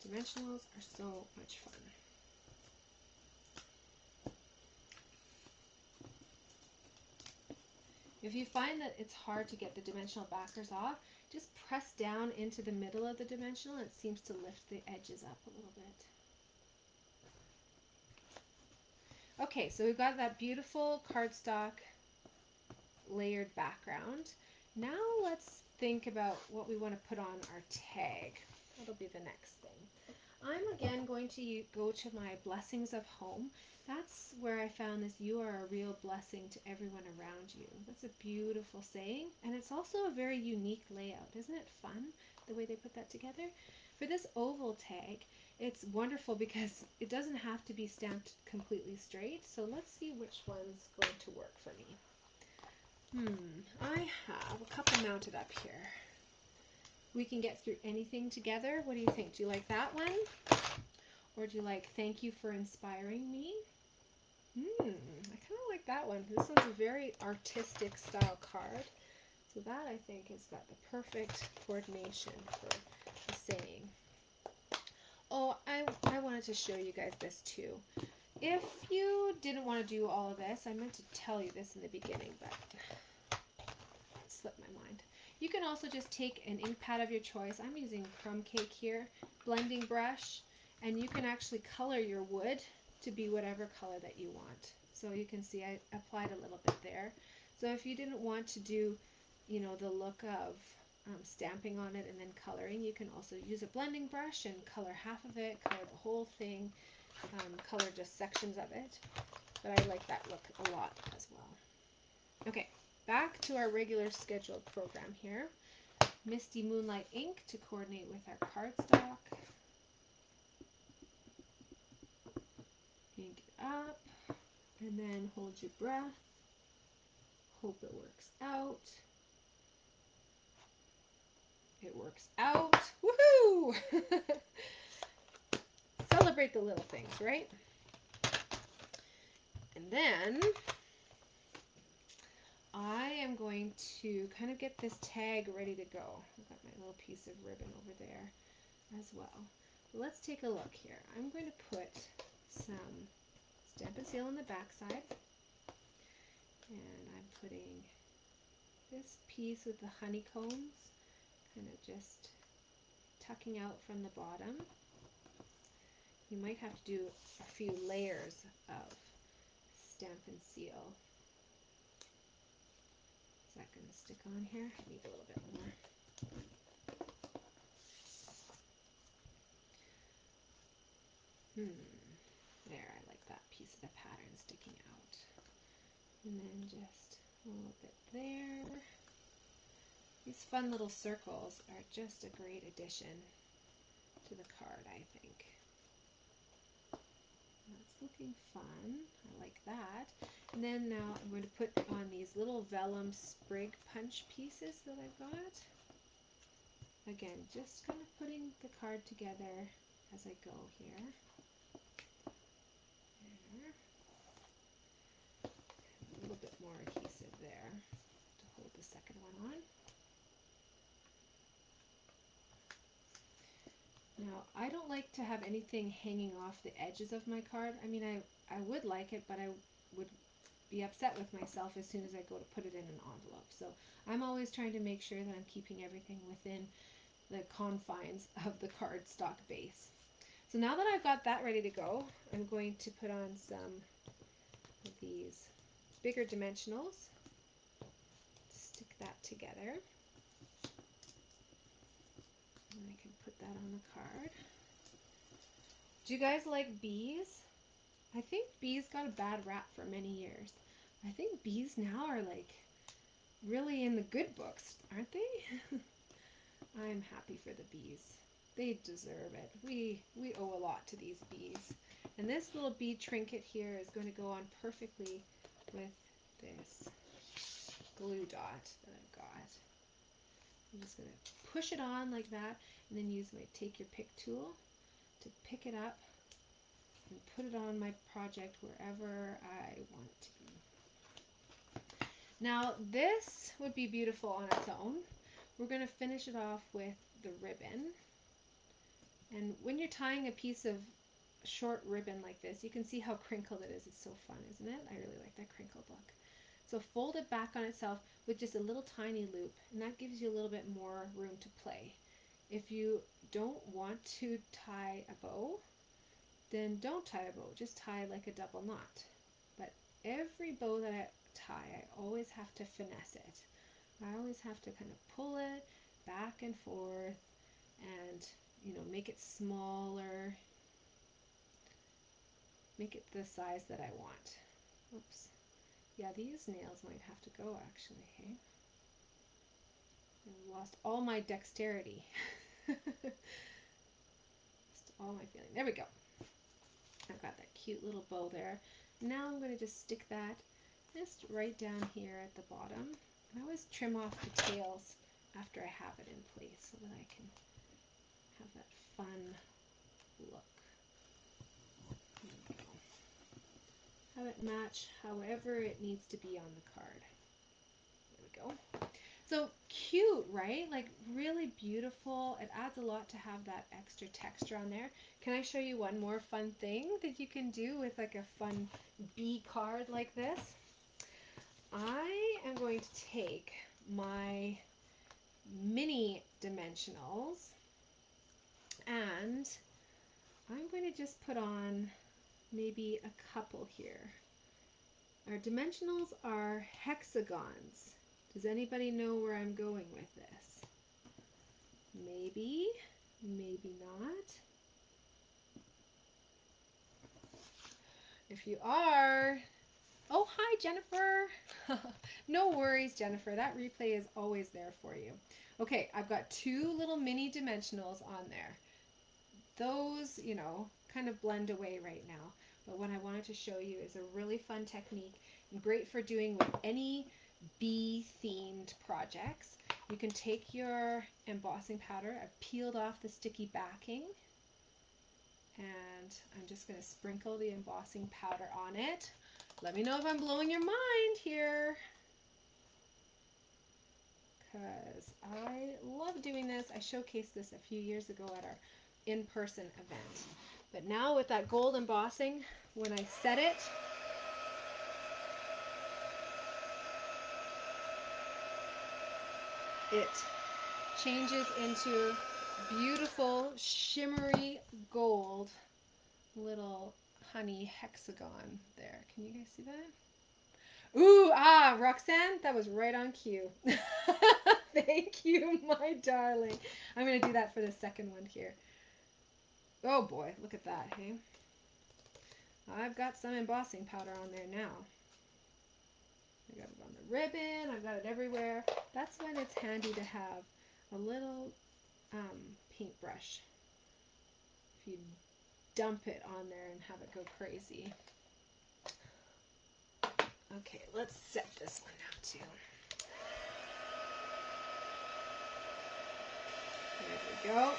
Dimensionals are so much fun. If you find that it's hard to get the dimensional backers off, just press down into the middle of the dimensional and it seems to lift the edges up a little bit. Okay, so we've got that beautiful cardstock layered background. Now let's think about what we want to put on our tag. That'll be the next thing. I'm again going to go to my blessings of home. That's where I found this, you are a real blessing to everyone around you. That's a beautiful saying, and it's also a very unique layout. Isn't it fun, the way they put that together? For this oval tag, it's wonderful because it doesn't have to be stamped completely straight. So let's see which one's going to work for me. I have a couple mounted up here. We can get through anything together. What do you think? Do you like that one? Or do you like thank you for inspiring me? I kind of like that one. This one's a very artistic style card. So that I think has got the perfect coordination for the saying. Oh, I wanted to show you guys this too. If you didn't want to do all of this, I meant to tell you this in the beginning, but it slipped my mind. You can also just take an ink pad of your choice. I'm using Crumb Cake here, blending brush, and you can actually color your wood to be whatever color that you want. So you can see I applied a little bit there. So if you didn't want to do, you know, the look of stamping on it and then coloring, you can also use a blending brush and color half of it, color the whole thing, color just sections of it. But I like that look a lot as well. Okay, back to our regular scheduled program here. Misty Moonlight ink to coordinate with our cardstock. Ink it up, and then hold your breath. Hope it works out. It works out. Woohoo! Celebrate the little things, right? And then I am going to kind of get this tag ready to go. I've got my little piece of ribbon over there as well. Let's take a look here. I'm going to put some Stampin' Seal on the back side, and I'm putting this piece with the honeycombs kind of just tucking out from the bottom. You might have to do a few layers of Stampin' Seal. Is that going to stick on here? I need a little bit more. There, I like that piece of the pattern sticking out. And then just a little bit there. These fun little circles are just a great addition to the card, I think. That's looking fun. I like that. And then now I'm going to put on these little vellum sprig punch pieces that I've got. Again, just kind of putting the card together as I go here. There. A little bit more adhesive there to hold the second one on. Now, I don't like to have anything hanging off the edges of my card. I mean, I would like it, but I would be upset with myself as soon as I go to put it in an envelope. So I'm always trying to make sure that I'm keeping everything within the confines of the cardstock base. So now that I've got that ready to go, I'm going to put on some of these bigger dimensionals. Stick that together. And I can put that on the card. Do you guys like bees? I think bees got a bad rap for many years. I think bees now are like really in the good books, aren't they? I'm happy for the bees. They deserve it. We owe a lot to these bees. And this little bead trinket here is going to go on perfectly with this glue dot that I've got. I'm just going to push it on like that, and then use my take your pick tool to pick it up and put it on my project wherever I want it to be. Now this would be beautiful on its own. We're going to finish it off with the ribbon. And when you're tying a piece of short ribbon like this, you can see how crinkled it is. It's so fun, isn't it? I really like that crinkled look. So fold it back on itself with just a little tiny loop, and that gives you a little bit more room to play. If you don't want to tie a bow, then don't tie a bow, just tie like a double knot. But every bow that I tie, I always have to finesse it. I always have to kind of pull it back and forth and, you know, make it smaller, make it the size that I want. Oops. Yeah, these nails might have to go actually, hey? I lost all my dexterity. Lost all my feeling. There we go. I've got that cute little bow there. Now I'm going to just stick that just right down here at the bottom. I always trim off the tails after I have it in place so that I can have that fun look. There we go. Have it match however it needs to be on the card. There we go. So cute, right? Like really beautiful. It adds a lot to have that extra texture on there. Can I show you one more fun thing that you can do with like a fun bee card like this? I am going to take my mini dimensionals and I'm going to just put on maybe a couple here. Our dimensionals are hexagons. Does anybody know where I'm going with this? Maybe, maybe not. If you are, oh, hi, Jennifer. No worries, Jennifer. That replay is always there for you. Okay, I've got two little mini dimensionals on there. Those, you know, kind of blend away right now. But what I wanted to show you is a really fun technique and great for doing with any bee-themed projects. You can take your embossing powder. I've peeled off the sticky backing. And I'm just going to sprinkle the embossing powder on it. Let me know if I'm blowing your mind here, because I love doing this. I showcased this a few years ago at our in-person event. But now with that gold embossing, when I set it, it changes into beautiful shimmery gold little honey hexagon there. Can you guys see that? Ooh, Roxanne, that was right on cue. Thank you, my darling. I'm going to do that for the second one here. Oh boy, look at that, hey? I've got some embossing powder on there now. I got it on the ribbon, I've got it everywhere. That's when it's handy to have a little paintbrush. If you dump it on there and have it go crazy. Okay, let's set this one now too. There we go.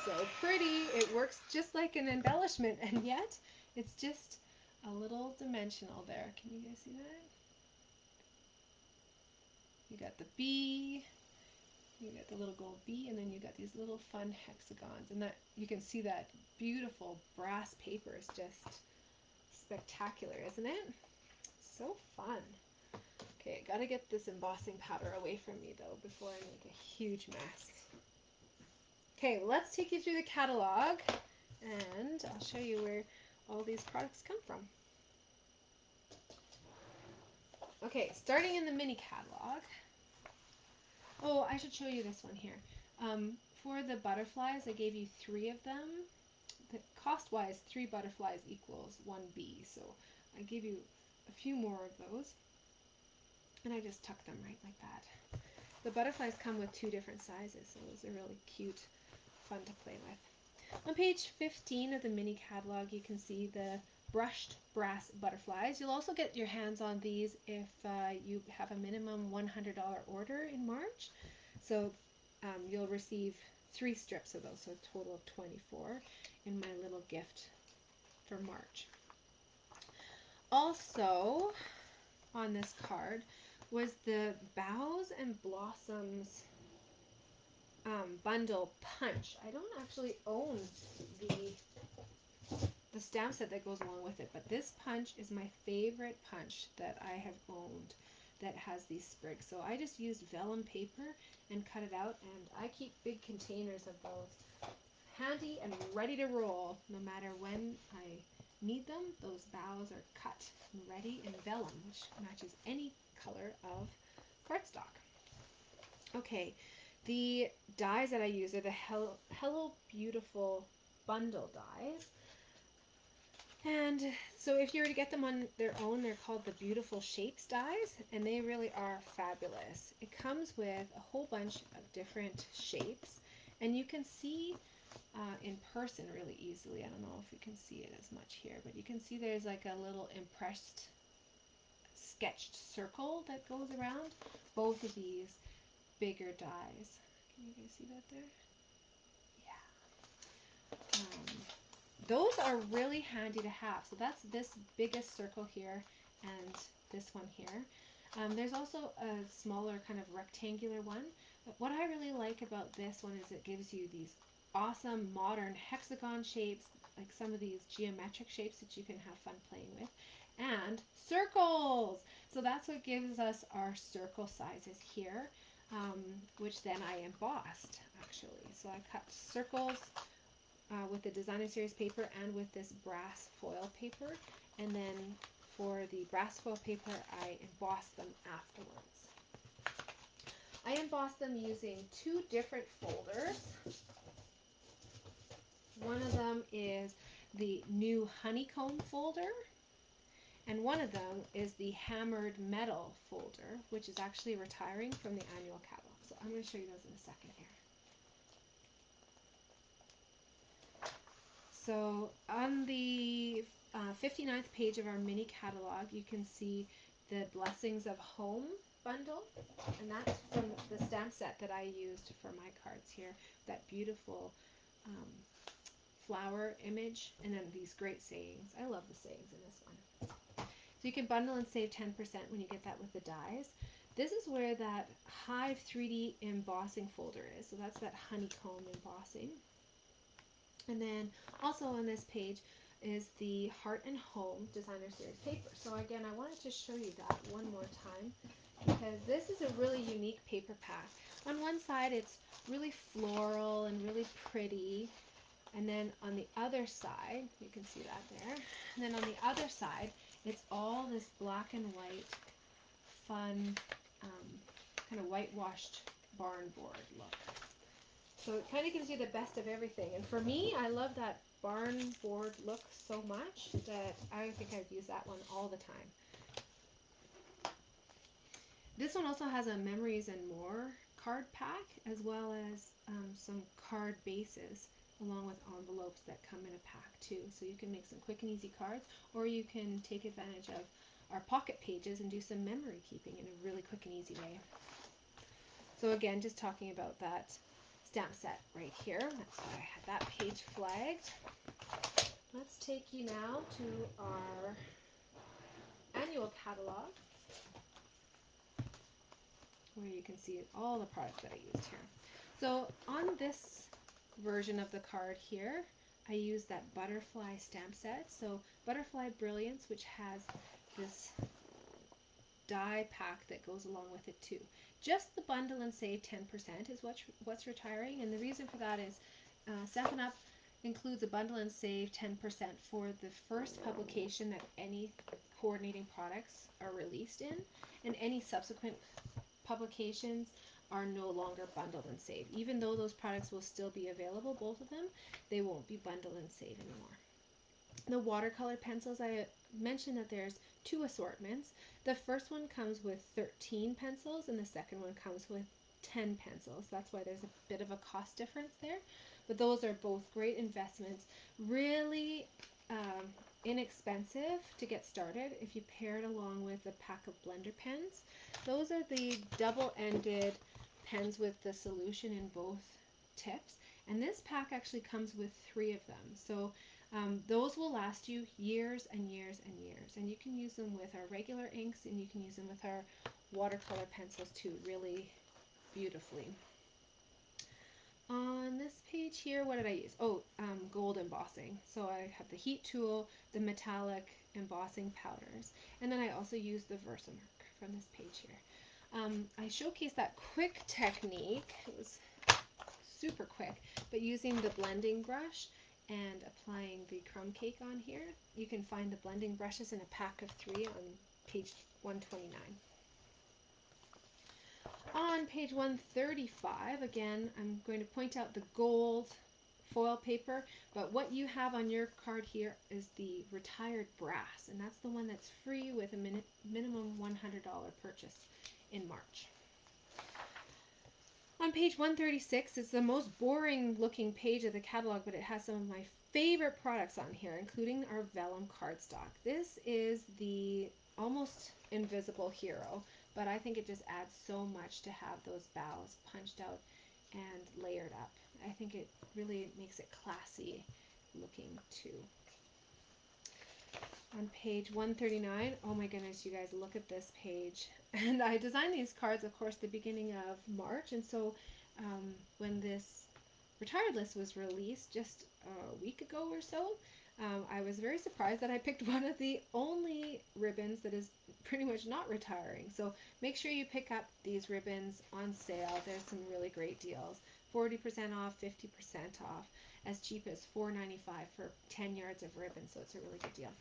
So pretty. It works just like an embellishment, and yet it's just a little dimensional there. Can you guys see that? You got the bee, you got the little gold bee, and then you got these little fun hexagons. And that you can see that beautiful brass paper is just spectacular, isn't it? So fun. Okay, gotta get this embossing powder away from me though before I make a huge mess. Okay, well, let's take you through the catalog and I'll show you where all these products come from. Okay, starting in the mini catalog. Oh, I should show you this one here. For the butterflies, I gave you 3 of them. Cost-wise, 3 butterflies equals 1 bee, so I gave you a few more of those. And I just tuck them right like that. The butterflies come with 2 different sizes, so those are really cute, fun to play with. On page 15 of the mini catalog, you can see the brushed brass butterflies. You'll also get your hands on these if you have a minimum $100 order in March. So you'll receive 3 strips of those, so a total of 24 in my little gift for March. Also on this card was the Boughs and Blossoms bundle punch. I don't actually own the stamp set that goes along with it, but this punch is my favorite punch that I have owned that has these sprigs. So I just used vellum paper and cut it out, and I keep big containers of those handy and ready to roll no matter when I need them. Those boughs are cut and ready in vellum, which matches any color of cardstock. Okay, the dies that I use are the Hello Beautiful bundle dies. And so if you were to get them on their own, they're called the Beautiful Shapes dies, and they really are fabulous. It comes with a whole bunch of different shapes, and you can see in person really easily. I don't know if you can see it as much here, but you can see there's like a little impressed sketched circle that goes around both of these bigger dies. Can you guys see that there? Yeah. Those are really handy to have. So that's this biggest circle here and this one here. There's also a smaller kind of rectangular one. But what I really like about this one is it gives you these awesome modern hexagon shapes, like some of these geometric shapes that you can have fun playing with, and circles. So that's what gives us our circle sizes here, which then I embossed actually. So I cut circles with the designer series paper and with this brass foil paper, and then for the brass foil paper I embossed them afterwards. I embossed them using 2 different folders. One of them is the new honeycomb folder, and one of them is the hammered metal folder, which is actually retiring from the annual catalog. So I'm going to show you those in a second here. So on the 59th page of our mini catalog, you can see the Blessings of Home bundle, and that's from the stamp set that I used for my cards here. That beautiful flower image, and then these great sayings. I love the sayings in this one. So you can bundle and save 10% when you get that with the dies. This is where that Hive 3D embossing folder is. So that's that honeycomb embossing. And then also on this page is the Heart and Home Designer Series paper. So again, I wanted to show you that one more time because this is a really unique paper pack. On one side, it's really floral and really pretty. And then on the other side, you can see that there. And then on the other side, it's all this black and white, fun, kind of whitewashed barn board look. So it kind of gives you the best of everything. And for me, I love that barn board look so much that I think I'd use that one all the time. This one also has a Memories and More card pack, as well as some card bases, along with envelopes that come in a pack too. So you can make some quick and easy cards, or you can take advantage of our pocket pages and do some memory keeping in a really quick and easy way. So again, just talking about that stamp set right here. That's why I had that page flagged. Let's take you now to our annual catalog, where you can see all the products that I used here. So on this version of the card here, I used that butterfly stamp set. So Butterfly Brilliance, which has this die pack that goes along with it too. Just the bundle and save 10% is what's retiring, and the reason for that is Stampin' Up! Includes a bundle and save 10% for the first publication that any coordinating products are released in, and any subsequent publications are no longer bundled and saved. Even though those products will still be available, both of them, they won't be bundled and saved anymore. The watercolor pencils, I mentioned that there's 2 assortments. The first one comes with 13 pencils and the second one comes with 10 pencils. That's why there's a bit of a cost difference there. But those are both great investments. Really inexpensive to get started if you pair it along with a pack of blender pens. Those are the double-ended pens with the solution in both tips. And this pack actually comes with 3 of them. So those will last you years and years and years. And you can use them with our regular inks, and you can use them with our watercolor pencils too, really beautifully. On this page here, what did I use? Oh, gold embossing. So I have the heat tool, the metallic embossing powders, and then I also used the Versamark from this page here. I showcased that quick technique. It was super quick, but using the blending brush and applying the crumb cake on here. You can find the blending brushes in a pack of 3 on page 129. On page 135, again, I'm going to point out the gold foil paper, but what you have on your card here is the retired brass, and that's the one that's free with a minimum $100 purchase in March. On page 136, it's the most boring looking page of the catalog, but it has some of my favorite products on here, including our vellum cardstock. This is the almost invisible hero, but I think it just adds so much to have those bows punched out and layered up. I think it really makes it classy looking too. On page 139, oh my goodness, you guys, look at this page. And I designed these cards, of course, the beginning of March, and so when this retired list was released just a week ago or so, I was very surprised that I picked one of the only ribbons that is pretty much not retiring. So make sure you pick up these ribbons on sale. There's some really great deals. 40% off, 50% off, as cheap as $4.95 for 10 yards of ribbon, so it's a really good deal.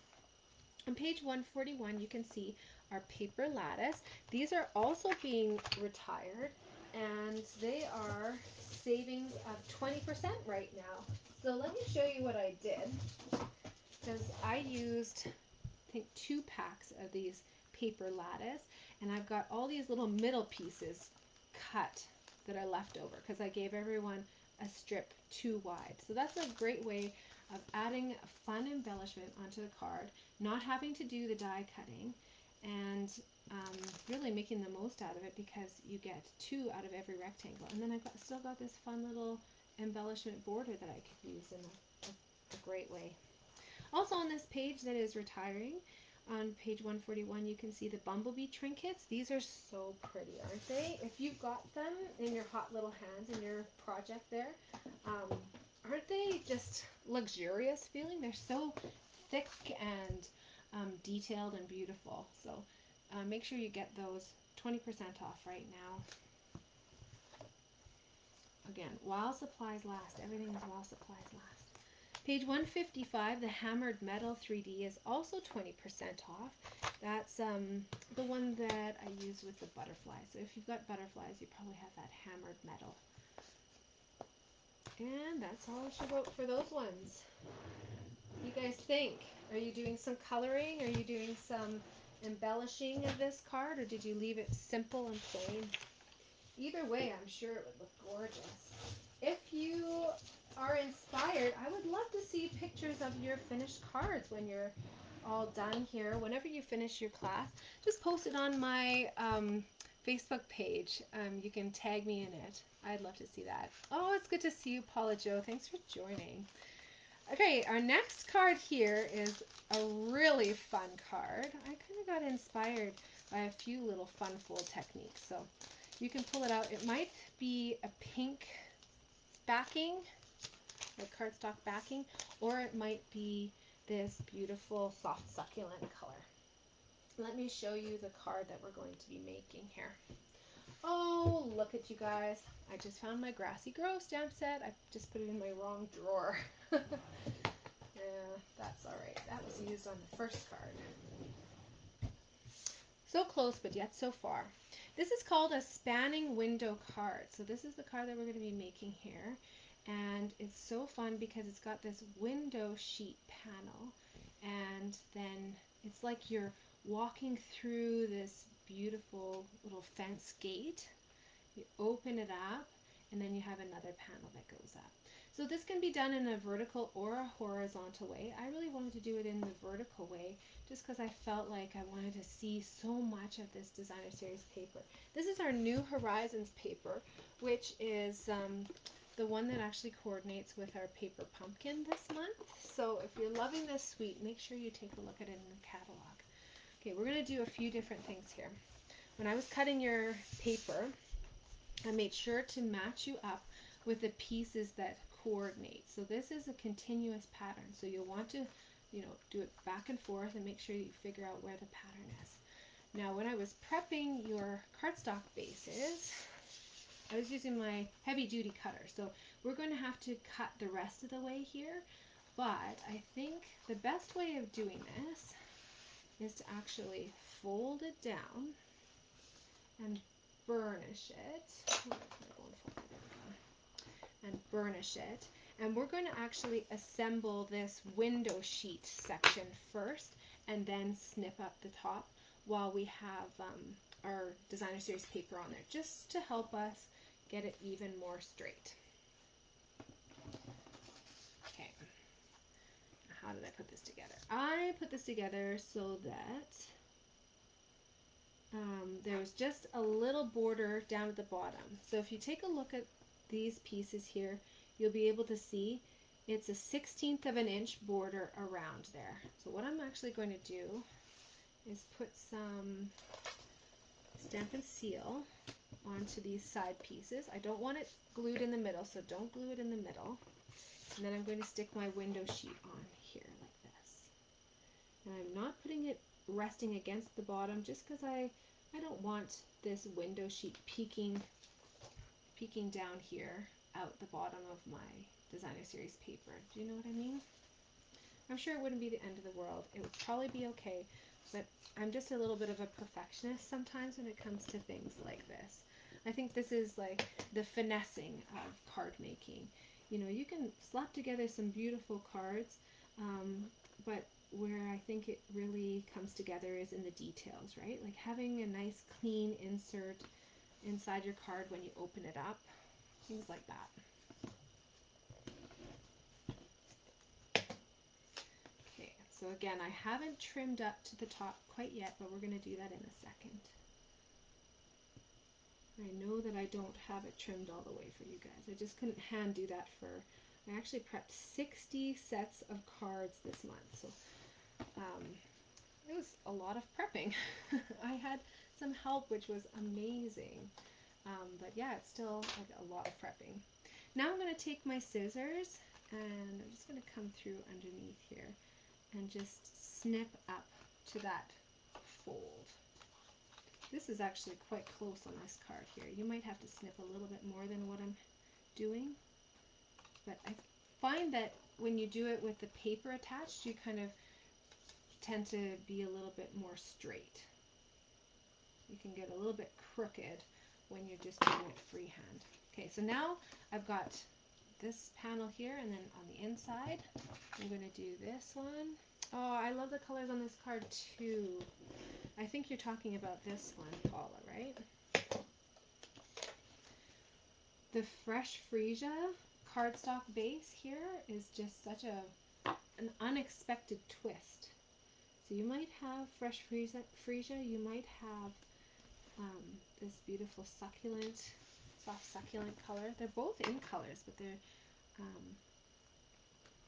On page 141, you can see our paper lattice. These are also being retired, and they are savings of 20% right now. So let me show you what I did, because I used, I think, 2 packs of these paper lattice, and I've got all these little middle pieces cut that are left over, because I gave everyone a strip too wide. So that's a great way of adding a fun embellishment onto the card, not having to do the die cutting, and really making the most out of it, because you get 2 out of every rectangle. And then I've still got this fun little embellishment border that I could use in a great way. Also on this page that is retiring, on page 141, you can see the bumblebee trinkets. These are so pretty, aren't they? If you've got them in your hot little hands in your project there, aren't they just luxurious feeling? They're so thick and detailed and beautiful. So make sure you get those 20% off right now. Again, while supplies last. Everything is while supplies last. Page 155, the hammered metal 3D is also 20% off. That's the one that I use with the butterflies. So if you've got butterflies, you probably have that hammered metal. And that's all she wrote for those ones. What do you guys think? Are you doing some coloring? Are you doing some embellishing of this card? Or did you leave it simple and plain? Either way, I'm sure it would look gorgeous. If you are inspired, I would love to see pictures of your finished cards when you're all done here. Whenever you finish your class, just post it on my Facebook page. You can tag me in it. I'd love to see that. Oh, it's good to see you, Paula Jo. Thanks for joining. Okay, our next card here is a really fun card. I kind of got inspired by a few little fun fold techniques. So you can pull it out. It might be a pink backing, like cardstock backing, or it might be this beautiful soft succulent color. Let me show you the card that we're going to be making here. Oh, look at you guys. I just found my Grassy Grow stamp set. I just put it in my wrong drawer. Yeah, that's all right. That was used on the first card. So close, but yet so far. This is called a spanning window card. So this is the card that we're going to be making here. And it's so fun because it's got this window sheet panel. And then it's like you're walking through this beautiful little fence gate. You open it up, and then you have another panel that goes up. So this can be done in a vertical or a horizontal way. I really wanted to do it in the vertical way just because I felt like I wanted to see so much of this designer series paper. This is our New Horizons paper, which is the one that actually coordinates with our paper pumpkin this month. So if you're loving this suite, make sure you take a look at it in the catalog. Okay, we're going to do a few different things here. When I was cutting your paper, I made sure to match you up with the pieces that coordinate. So this is a continuous pattern. So you'll want to, do it back and forth and make sure you figure out where the pattern is. Now, when I was prepping your cardstock bases, I was using my heavy-duty cutter. So we're going to have to cut the rest of the way here. But I think the best way of doing this is to actually fold it down and burnish it. And burnish it. And we're going to actually assemble this window sheet section first and then snip up the top while we have our designer series paper on there, just to help us get it even more straight. Okay. How did I put this together? I put this together so that there's just a little border down at the bottom. So if you take a look at these pieces here, you'll be able to see it's a 1/16 of an inch border around there. So what I'm actually going to do is put some Stampin' Seal onto these side pieces. I don't want it glued in the middle, so don't glue it in the middle. And then I'm going to stick my window sheet on here like this. And I'm not putting it resting against the bottom just because I don't want this window sheet peeking down here out the bottom of my designer series paper. Do you know what I mean? I'm sure it wouldn't be the end of the world. It would probably be okay, but I'm just a little bit of a perfectionist sometimes when it comes to things like this. I think this is like the finessing of card making. You can slap together some beautiful cards, but where I think it really comes together is in the details, right? Like having a nice clean insert inside your card when you open it up, things like that. Okay, so again, I haven't trimmed up to the top quite yet, but we're going to do that in a second. I know that I don't have it trimmed all the way for you guys. I just couldn't hand do that I actually prepped 60 sets of cards this month, so it was a lot of prepping. I had some help, which was amazing. But yeah, it's still like a lot of prepping. Now I'm going to take my scissors and I'm just going to come through underneath here and just snip up to that fold. This is actually quite close on this card here. You might have to snip a little bit more than what I'm doing. But I find that when you do it with the paper attached, you kind of tend to be a little bit more straight. You can get a little bit crooked when you're just doing it freehand. Okay, so now I've got this panel here, and then on the inside, I'm going to do this one. Oh, I love the colors on this card too. I think you're talking about this one, Paula, right? The Fresh Freesia cardstock base here is just such an unexpected twist. So you might have Fresh Freesia, you might have this beautiful succulent, soft succulent color. They're both in colors, but they're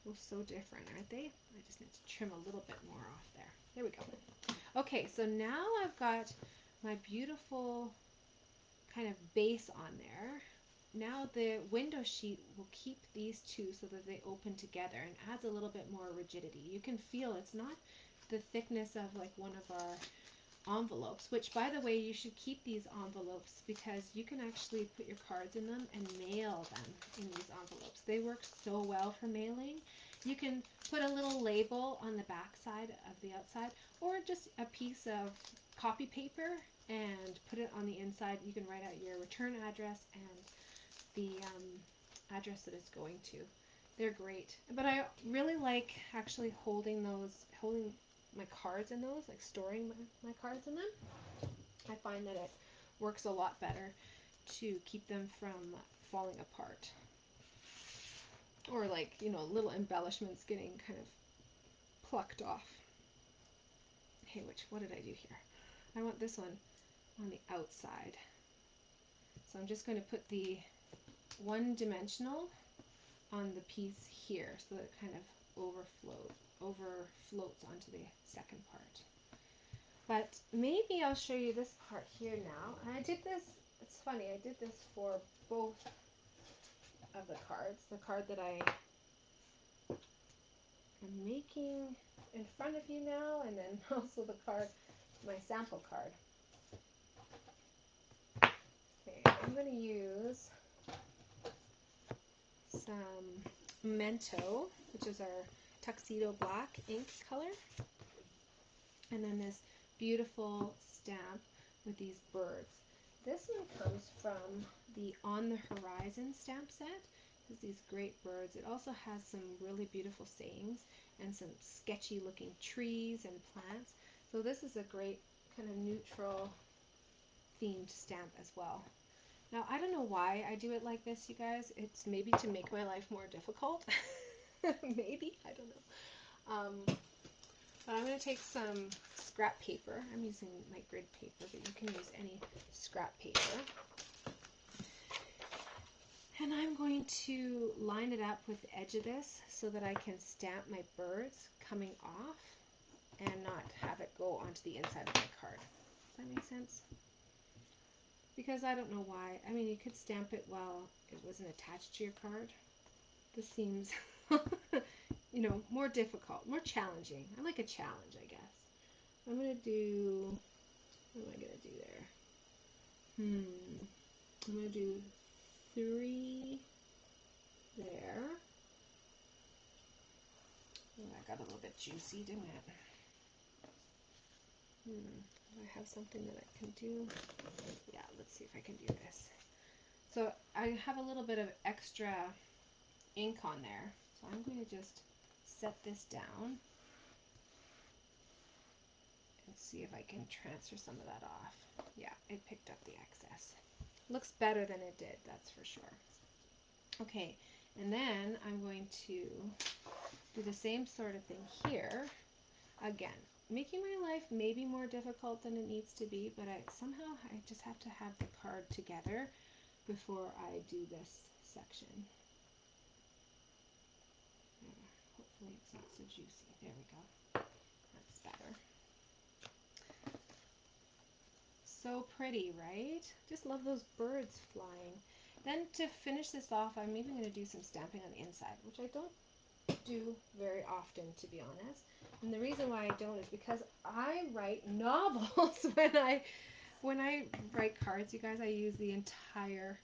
both so different, aren't they? I just need to trim a little bit more off there. There we go. Okay, so now I've got my beautiful kind of base on there. Now the window sheet will keep these two so that they open together and adds a little bit more rigidity. You can feel it's not the thickness of like one of our envelopes, which by the way, you should keep these envelopes because you can actually put your cards in them and mail them in these envelopes. They work so well for mailing. You can put a little label on the back side of the outside or just a piece of copy paper and put it on the inside. You can write out your return address and the address that it's going to. They're great. But I really like actually holding my cards in those, like storing my cards in them. I find that it works a lot better to keep them from falling apart. or like, you know, little embellishments getting kind of plucked off. Okay, what did I do here? I want this one on the outside. So I'm just going to put the one-dimensional on the piece here so that it kind of overfloats onto the second part. But maybe I'll show you this part here now. And I did this, it's funny, I did this for both of the cards. The card that I am making in front of you now, and then also the card, my sample card. Okay, I'm going to use some Mento, which is our tuxedo black ink color, and then this beautiful stamp with these birds. This one comes from the On the Horizon stamp set. There's these great birds. It also has some really beautiful sayings and some sketchy looking trees and plants. So this is a great kind of neutral themed stamp as well. Now, I don't know why I do it like this, you guys. It's maybe to make my life more difficult. Maybe, I don't know. But I'm going to take some scrap paper. I'm using my grid paper, but you can use any scrap paper. And I'm going to line it up with the edge of this so that I can stamp my birds coming off and not have it go onto the inside of my card. Does that make sense? Because I don't know why. I mean, you could stamp it while it wasn't attached to your card. This seems, you know, more difficult, more challenging. I like a challenge, I guess. I'm going to do, what am I going to do there? I'm going to do 3 there. Oh, that got a little bit juicy, didn't it? Do I have something that I can do? Yeah, let's see if I can do this. So I have a little bit of extra ink on there. So I'm going to just set this down and see if I can transfer some of that off. Yeah, it picked up the excess. Looks better than it did, that's for sure. Okay, and then I'm going to do the same sort of thing here. Again, making my life maybe more difficult than it needs to be, but somehow I just have to have the card together before I do this section. Hopefully it's not so juicy. There we go. That's better. So pretty, right? Just love those birds flying. Then to finish this off, I'm even going to do some stamping on the inside, which I don't do very often, to be honest. And the reason why I don't is because I write novels when I write cards, you guys. I use the entire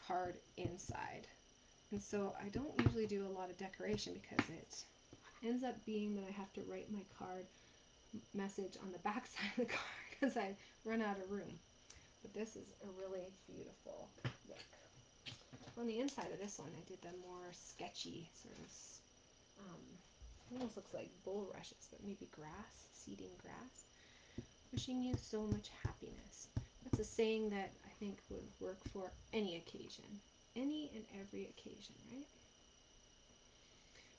card inside. And so I don't usually do a lot of decoration because it ends up being that I have to write my card message on the back side of the card because I run out of room. But this is a really beautiful look. On the inside of this one, I did the more sketchy sort of, almost looks like bulrushes, but maybe grass, seeding grass. Wishing you so much happiness. That's a saying that I think would work for any occasion. Any and every occasion, right?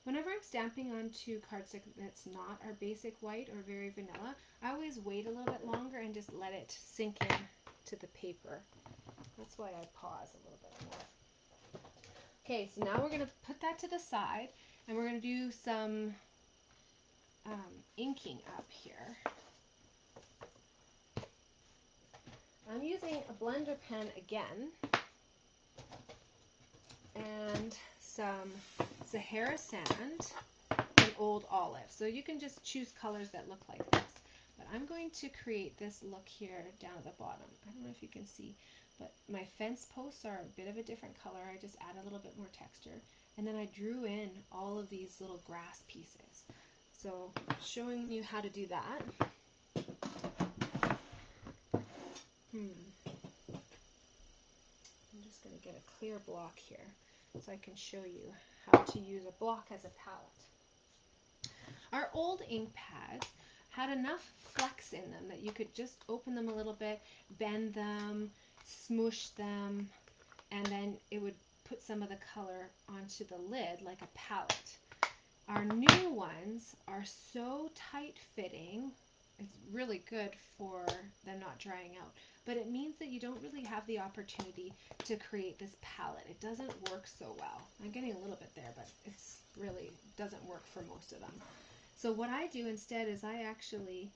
Whenever I'm stamping onto cardstock that's not our basic white or very vanilla, I always wait a little bit longer and just let it sink in to the paper. That's why I pause a little bit more. Okay, so now we're going to put that to the side, and we're going to do some inking up here. I'm using a blender pen again, and some Sahara sand and Old Olive. So you can just choose colors that look like this. But I'm going to create this look here down at the bottom. I don't know if you can see, but my fence posts are a bit of a different color. I just add a little bit more texture. And then I drew in all of these little grass pieces. So showing you how to do that. I'm just going to get a clear block here so I can show you how to use a block as a palette. Our old ink pads had enough flex in them that you could just open them a little bit, bend them, smoosh them, and then it would put some of the color onto the lid like a palette. Our new ones are so tight fitting, it's really good for them not drying out, but it means that you don't really have the opportunity to create this palette. It doesn't work so well. I'm getting a little bit there, but it's really doesn't work for most of them. So what I do instead is I actually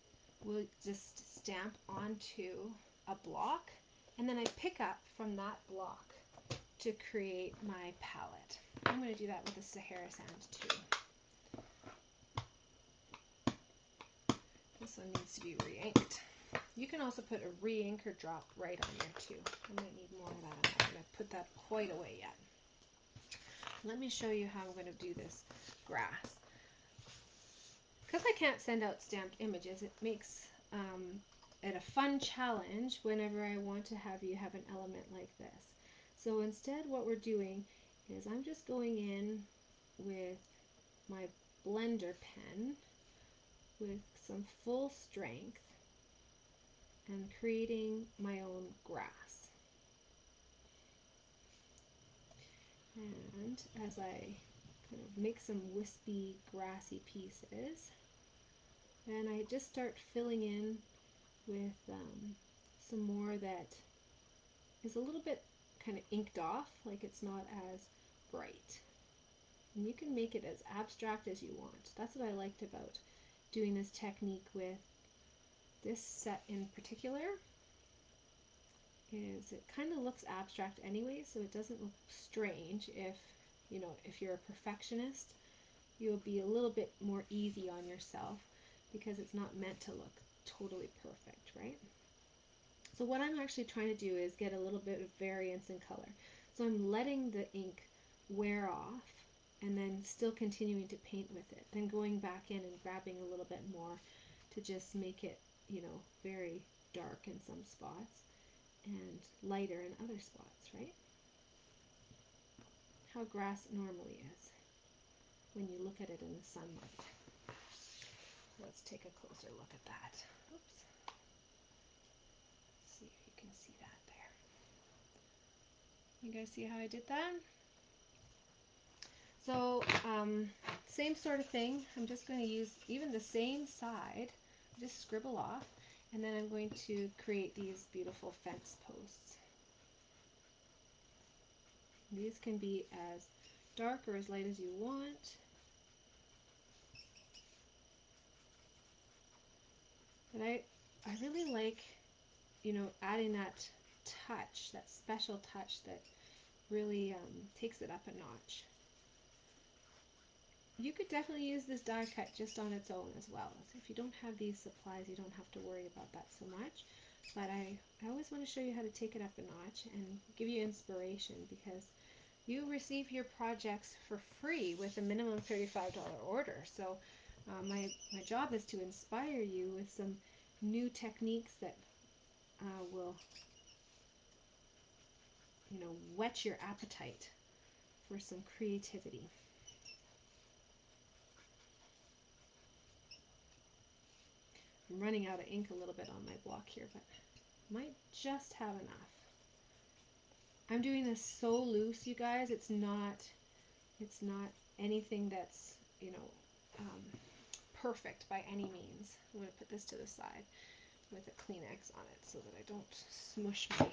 will just stamp onto a block, and then I pick up from that block to create my palette. I'm going to do that with the Sahara sand too. This one needs to be re-inked. You can also put a re-inker drop right on there too. I might need more of that. I'm not going to put that quite away yet. Let me show you how I'm going to do this grass. Because I can't send out stamped images, it makes it a fun challenge whenever I want to have you have an element like this. So instead what we're doing is I'm just going in with my blender pen with some full strength and creating my own grass. And as I kind of make some wispy, grassy pieces, then I just start filling in with some more that is a little bit kind of inked off, like it's not as bright. And you can make it as abstract as you want. That's what I liked about doing this technique with this set in particular, is it kind of looks abstract anyway, so it doesn't look strange. If you're a perfectionist, you'll be a little bit more easy on yourself because it's not meant to look totally perfect, right? So what I'm actually trying to do is get a little bit of variance in color. So I'm letting the ink wear off and then still continuing to paint with it, then going back in and grabbing a little bit more to just make it, very dark in some spots and lighter in other spots, right? How grass normally is when you look at it in the sunlight. Let's take a closer look at that. Oops. See if you can see that there. You guys see how I did that? So same sort of thing. I'm just going to use even the same side, just scribble off, and then I'm going to create these beautiful fence posts. These can be as dark or as light as you want. But I really like, adding that touch, that special touch that really takes it up a notch. You could definitely use this die cut just on its own as well. So if you don't have these supplies, you don't have to worry about that so much. But I always want to show you how to take it up a notch and give you inspiration, because you receive your projects for free with a minimum $35 order. So my job is to inspire you with some new techniques that will, whet your appetite for some creativity. I'm running out of ink a little bit on my block here, but might just have enough. I'm doing this so loose, you guys. It's not anything that's, perfect by any means. I'm going to put this to the side with a Kleenex on it so that I don't smush my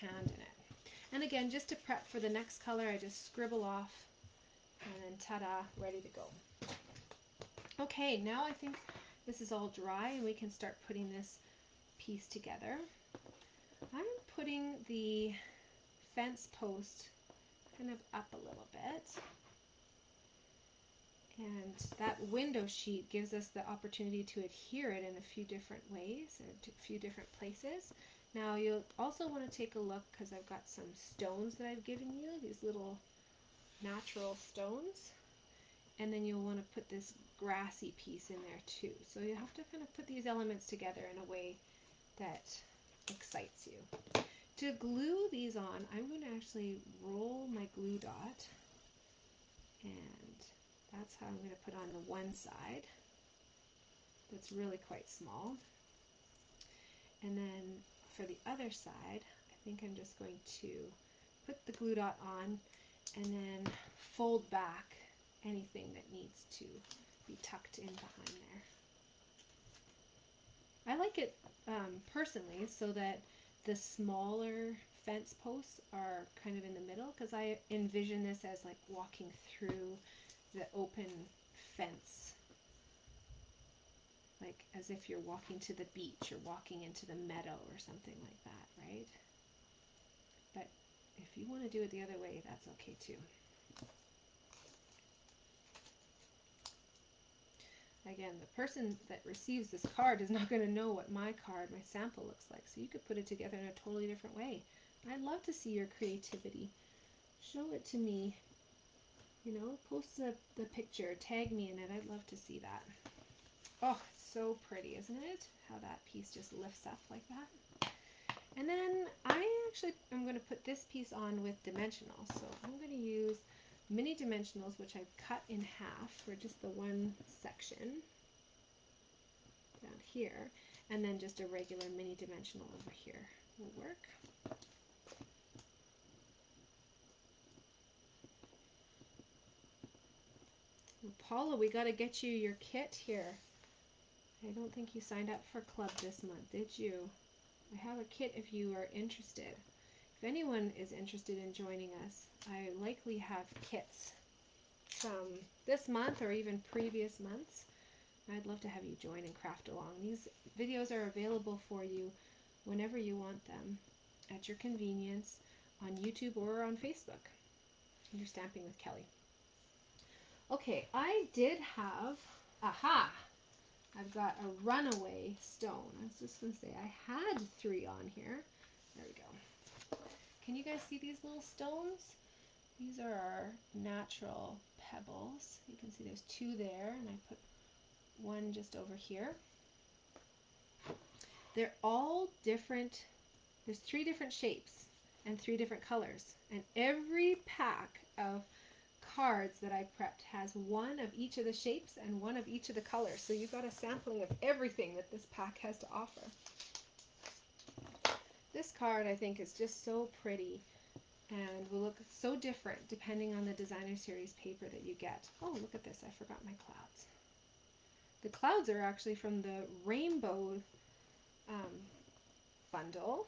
hand in it. And again, just to prep for the next color, I just scribble off and then ta-da, ready to go. Okay, now I think this is all dry and we can start putting this piece together. I'm putting the fence post kind of up a little bit. And that window sheet gives us the opportunity to adhere it in a few different ways, or a few different places. Now you'll also want to take a look, because I've got some stones that I've given you, these little natural stones. And then you'll want to put this grassy piece in there too. So you have to kind of put these elements together in a way that excites you. To glue these on, I'm going to actually roll my glue dot, and that's how I'm going to put on the one side. That's really quite small. And then for the other side, I think I'm just going to put the glue dot on and then fold back anything that needs to be tucked in behind there. I like it personally so that the smaller fence posts are kind of in the middle, because I envision this as like walking through the open fence, like as if you're walking to the beach or walking into the meadow or something like that, right? But if you want to do it the other way, that's okay too. Again, the person that receives this card is not going to know what my card, my sample, looks like, so you could put it together in a totally different way. I'd love to see your creativity. Show it to me. You know, post the picture, tag me in it. I'd love to see that. Oh, it's so pretty, isn't it? How that piece just lifts up like that. And then I actually am going to put this piece on with dimensionals. So I'm going to use mini dimensionals, which I've cut in half for just the one section down here, and then just a regular mini dimensional over here will work. Well, Paula, we got to get you your kit here. I don't think you signed up for club this month, did you? I have a kit if you are interested. If anyone is interested in joining us, I likely have kits from this month or even previous months. I'd love to have you join and craft along. These videos are available for you whenever you want them, at your convenience, on YouTube or on Facebook. You're Stamping with Kelly. Okay, I did have, I've got a runaway stone. I was just going to say I had 3 on here. There we go. Can you guys see these little stones? These are our natural pebbles. You can see there's 2 there, and I put 1 just over here. They're all different. There's 3 different shapes and 3 different colors. And every pack of cards that I prepped has 1 of each of the shapes and 1 of each of the colors. So you've got a sampling of everything that this pack has to offer. This card, I think, is just so pretty and will look so different depending on the designer series paper that you get. Oh, look at this. I forgot my clouds. The clouds are actually from the rainbow bundle,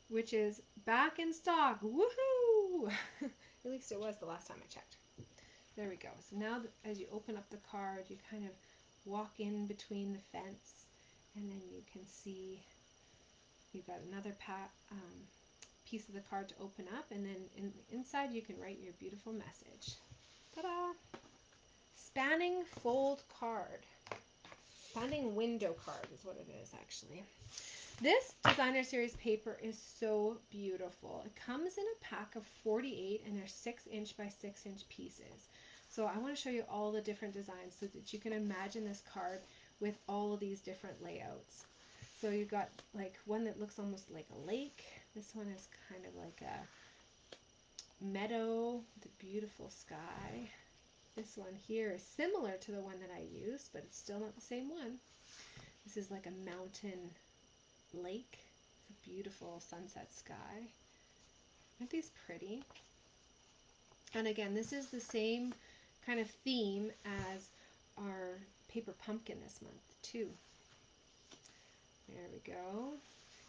which is back in stock. Woohoo! At least it was the last time I checked. There we go. So now as you open up the card, you kind of walk in between the fence, and then you can see you've got another piece of the card to open up, and then inside you can write your beautiful message. Ta-da! Spanning fold card. Spanning window card is what it is, actually. This designer series paper is so beautiful. It comes in a pack of 48, and they're 6" by 6" pieces. So I want to show you all the different designs so that you can imagine this card with all of these different layouts. So you've got like one that looks almost like a lake. This one is kind of like a meadow with a beautiful sky. This one here is similar to the one that I used, but it's still not the same one. This is like a mountain lake. It's a beautiful sunset sky. Aren't these pretty? And again, this is the same kind of theme as our paper pumpkin this month too. There we go.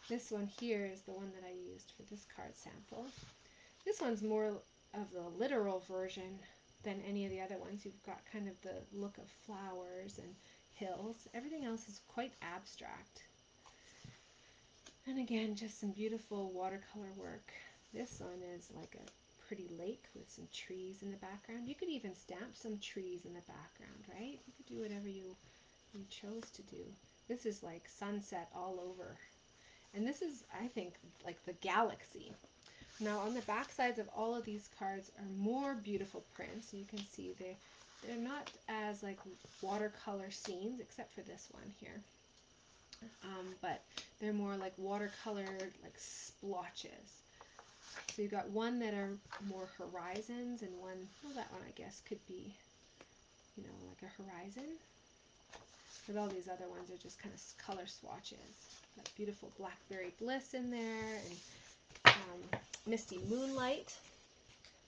This one here is the one that I used for this card sample. This one's more of the literal version than any of the other ones. You've got kind of the look of flowers and hills. Everything else is quite abstract. And again, just some beautiful watercolor work. This one is like a pretty lake with some trees in the background. You could even stamp some trees in the background, right? You could do whatever you chose to do. This is like sunset all over. And this is, I think, like the galaxy. Now on the back sides of all of these cards are more beautiful prints. You can see they're not as like watercolor scenes, except for this one here. But they're more like watercolor, like splotches. So you've got one that are more horizons, and one, well, that one I guess could be, you know, like a horizon. But all these other ones are just kind of color swatches. Got beautiful Blackberry Bliss in there, and Misty Moonlight.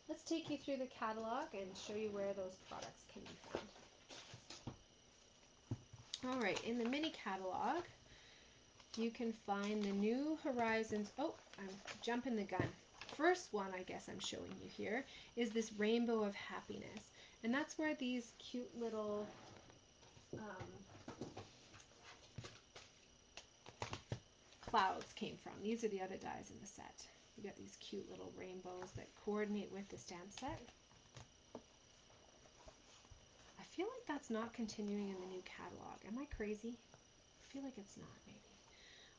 let's take you through the catalog and show you where those products can be found. All right, in the mini catalog, you can find the New Horizons. Oh, I'm jumping the gun. First one, I guess I'm showing you here, is this Rainbow of Happiness. And that's where these cute little clouds came from. These are the other dies in the set. You got these cute little rainbows that coordinate with the stamp set. I feel like that's not continuing in the new catalog. Am I crazy? I feel like it's not, maybe.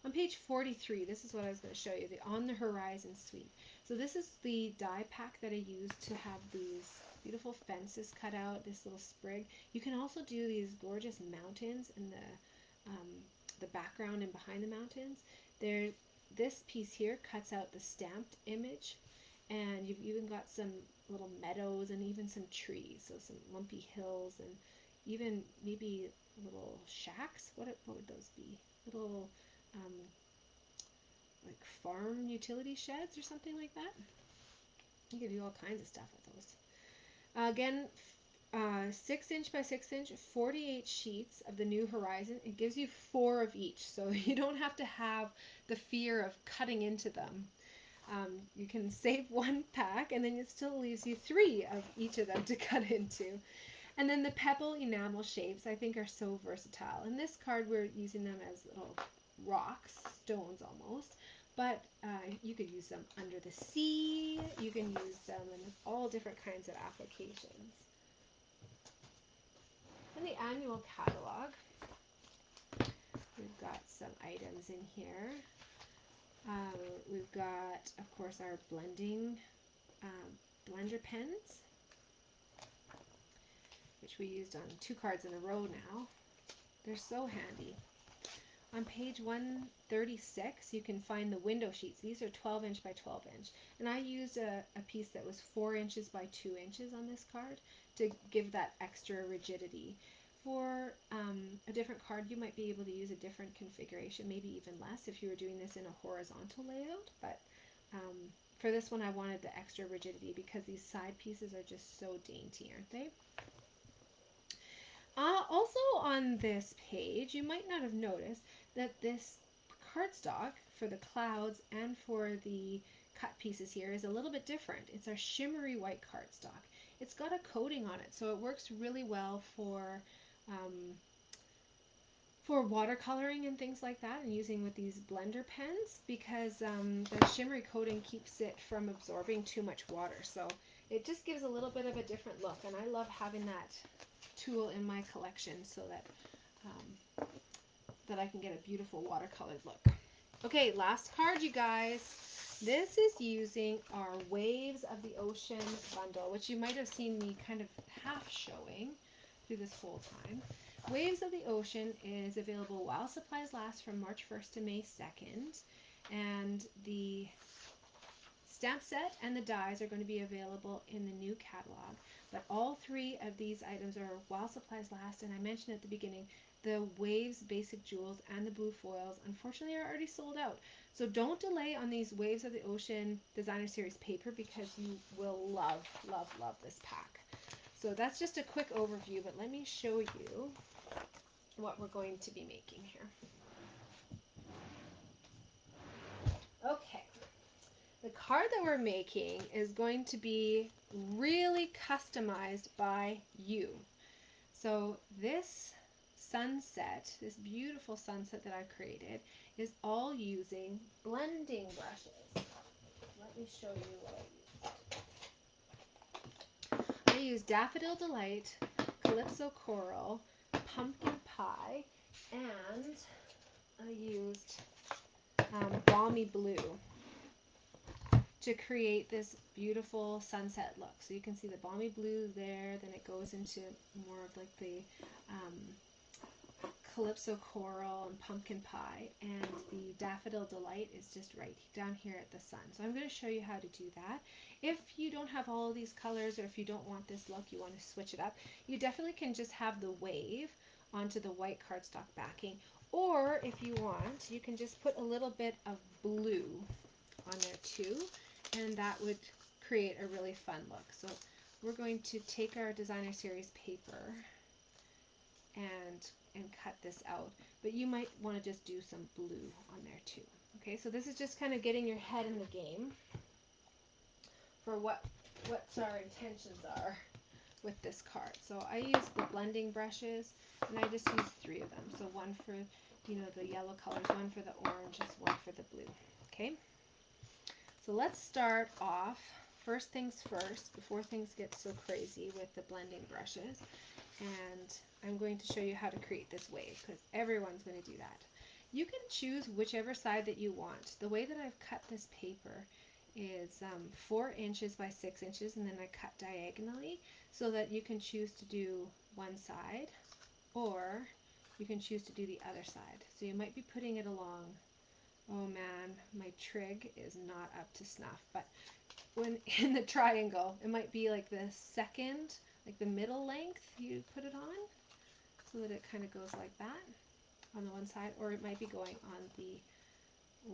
On page 43, this is what I was going to show you, the On the Horizon suite. So this is the die pack that I used to have these beautiful fences cut out, this little sprig. You can also do these gorgeous mountains in the background and behind the mountains. This piece here cuts out the stamped image, and you've even got some little meadows and even some trees, so some lumpy hills and even maybe little shacks. What would those be? Little like farm utility sheds or something like that. You can do all kinds of stuff with those. Again, 6" by 6", 48 sheets of the New Horizon. It gives you 4 of each, so you don't have to have the fear of cutting into them. You can save 1 pack, and then it still leaves you 3 of each of them to cut into. And then the pebble enamel shapes, I think, are so versatile. In this card, we're using them as little rocks, stones almost, but you could use them under the sea. You can use them in all different kinds of applications. In the annual catalog, we've got some items in here. We've got, of course, our blending blender pens, which we used on 2 cards in a row now. They're so handy. On page 136, you can find the window sheets. These are 12" by 12". And I used a piece that was 4" by 2" on this card to give that extra rigidity. For a different card, you might be able to use a different configuration, maybe even less if you were doing this in a horizontal layout. But for this one, I wanted the extra rigidity because these side pieces are just so dainty, aren't they? Also on this page, you might not have noticed that this cardstock for the clouds and for the cut pieces here is a little bit different. It's our shimmery white cardstock. It's got a coating on it, so it works really well for watercoloring and things like that, and using with these blender pens, because the shimmery coating keeps it from absorbing too much water. So it just gives a little bit of a different look, and I love having that tool in my collection so that that I can get a beautiful watercolored look. Okay, last card, you guys. This is using our Waves of the Ocean bundle, which you might have seen me kind of half showing through this whole time. Waves of the Ocean is available while supplies last from March 1st to May 2nd, and the stamp set and the dies are going to be available in the new catalog, but all 3 of these items are while supplies last, and I mentioned at the beginning, the Waves Basic Jewels and the blue foils, unfortunately, are already sold out. So don't delay on these Waves of the Ocean Designer Series paper, because you will love, love, love this pack. So that's just a quick overview, but let me show you what we're going to be making here. Okay. The card that we're making is going to be really customized by you. So this sunset, this beautiful sunset that I've created, is all using blending brushes. Let me show you what I used. I used Daffodil Delight, Calypso Coral, Pumpkin Pie, and I used Balmy Blue to create this beautiful sunset look. So you can see the balmy blue there, then it goes into more of like the Calypso Coral and Pumpkin Pie, and the Daffodil Delight is just right down here at the sun. So I'm going to show you how to do that. If you don't have all of these colors, or if you don't want this look, you want to switch it up, you definitely can just have the wave onto the white cardstock backing, or if you want, you can just put a little bit of blue on there too, and that would create a really fun look. So we're going to take our designer series paper and cut this out, but you might want to just do some blue on there too. Okay, so this is just kind of getting your head in the game for what our intentions are with this card. So I use the blending brushes, and I just use 3 of them. So one for, you know, the yellow colors, one for the oranges, one for the blue. Okay, so let's start off, first things first, before things get so crazy with the blending brushes, and I'm going to show you how to create this wave, because everyone's going to do that. You can choose whichever side that you want. The way that I've cut this paper is 4 inches by 6 inches, and then I cut diagonally so that you can choose to do one side, or you can choose to do the other side. So you might be putting it along, oh man, my trig is not up to snuff, but when in the triangle, it might be like the second, like the middle length, you put it on so that it kind of goes like that on the one side, or it might be going on the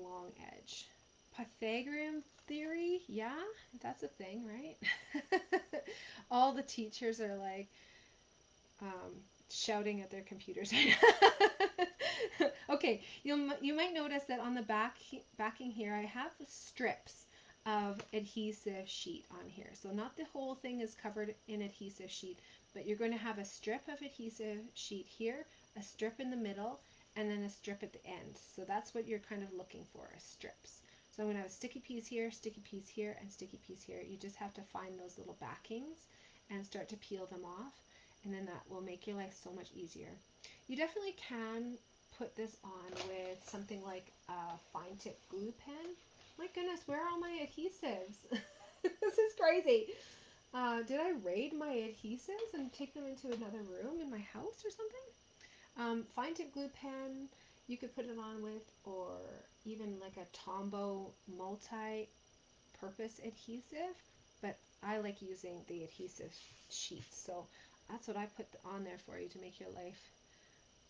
long edge. Pythagorean theory, yeah, that's a thing, right? All the teachers are like shouting at their computers. Okay, you might notice that on the backing here, I have strips of adhesive sheet on here. So not the whole thing is covered in adhesive sheet, but you're going to have a strip of adhesive sheet here, a strip in the middle, and then a strip at the end. So that's what you're kind of looking for, strips. So I'm going to have sticky piece here, sticky piece here, and sticky piece here. You just have to find those little backings and start to peel them off, and then that will make your life so much easier. You definitely can put this on with something like a fine tip glue pen. My goodness, where are all my adhesives? This is crazy. Did I raid my adhesives and take them into another room in my house or something? Fine tip glue pen you could put it on with, or even like a Tombow multi-purpose adhesive, but I like using the adhesive sheets, so that's what I put on there for you to make your life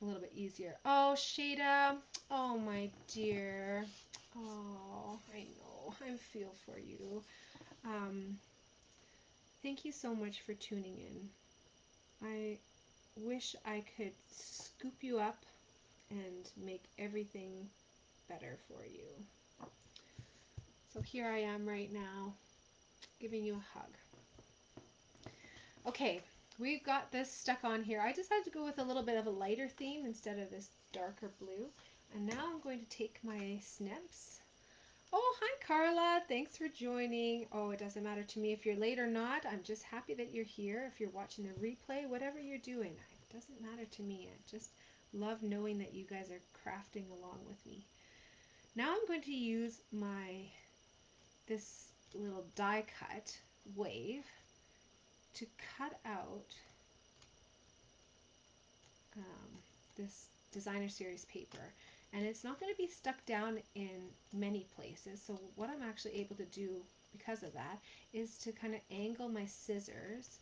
a little bit easier. Oh, 𝙎𝙪𝙦, oh my dear, oh, I know, I feel for you. Thank you so much for tuning in. I wish I could scoop you up and make everything better for you. So here I am right now, giving you a hug. Okay, we've got this stuck on here. I decided to go with a little bit of a lighter theme instead of this darker blue. And now I'm going to take my snips. Oh, hi Carla, thanks for joining. Oh, it doesn't matter to me if you're late or not. I'm just happy that you're here. If you're watching the replay, whatever you're doing, it doesn't matter to me. I just love knowing that you guys are crafting along with me. Now I'm going to use this little die cut wave to cut out this designer series paper, and it's not going to be stuck down in many places. So what I'm actually able to do because of that is to kind of angle my scissors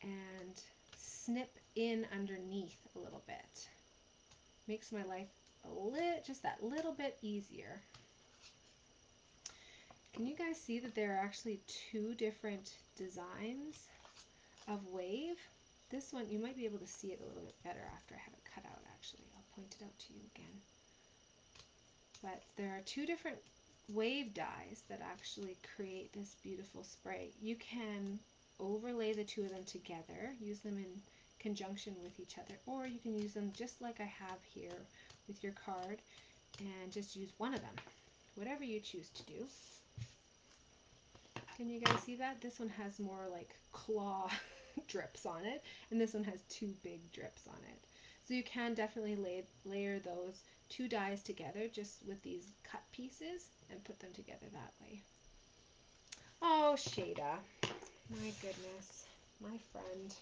and snip in underneath a little bit. Makes my life just that little bit easier. Can you guys see that there are actually 2 different designs of wave? This one, you might be able to see it a little bit better after I have it cut out, actually. I'll point it out to you again. But there are 2 different wave dies that actually create this beautiful spray. You can overlay the 2 of them together, use them in conjunction with each other, or you can use them just like I have here with your card and just use one of them, whatever you choose to do. Can you guys see that? This one has more like claw drips on it, and this one has 2 big drips on it. So you can definitely layer those 2 dies together just with these cut pieces and put them together that way. Oh, 𝙎𝙪𝙦, my goodness, my friend.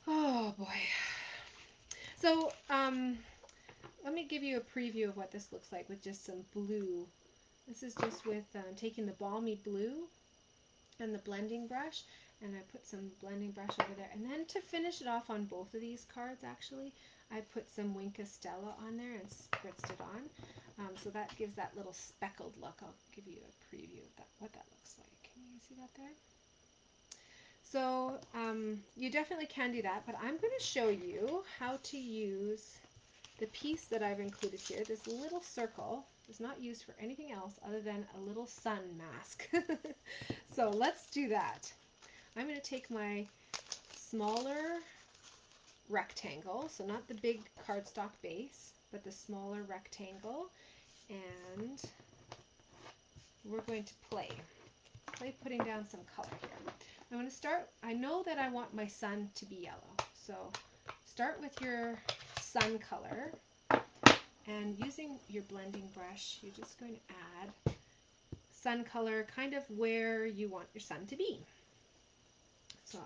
Oh boy. So let me give you a preview of what this looks like with just some blue. This is just with taking the balmy blue and the blending brush, and I put some blending brush over there, and then to finish it off on both of these cards, actually I put some 𝙬𝙧𝙀 on there and spritzed it on, so that gives that little speckled look. I'll give you a preview of what that looks there. So you definitely can do that, but I'm going to show you how to use the piece that I've included here. This little circle is not used for anything else other than a little sun mask. So let's do that. I'm going to take my smaller rectangle, so not the big cardstock base, but the smaller rectangle, and we're going to play putting down some color here. I'm going to start, I know that I want my sun to be yellow, so start with your sun color, and using your blending brush, you're just going to add sun color kind of where you want your sun to be. So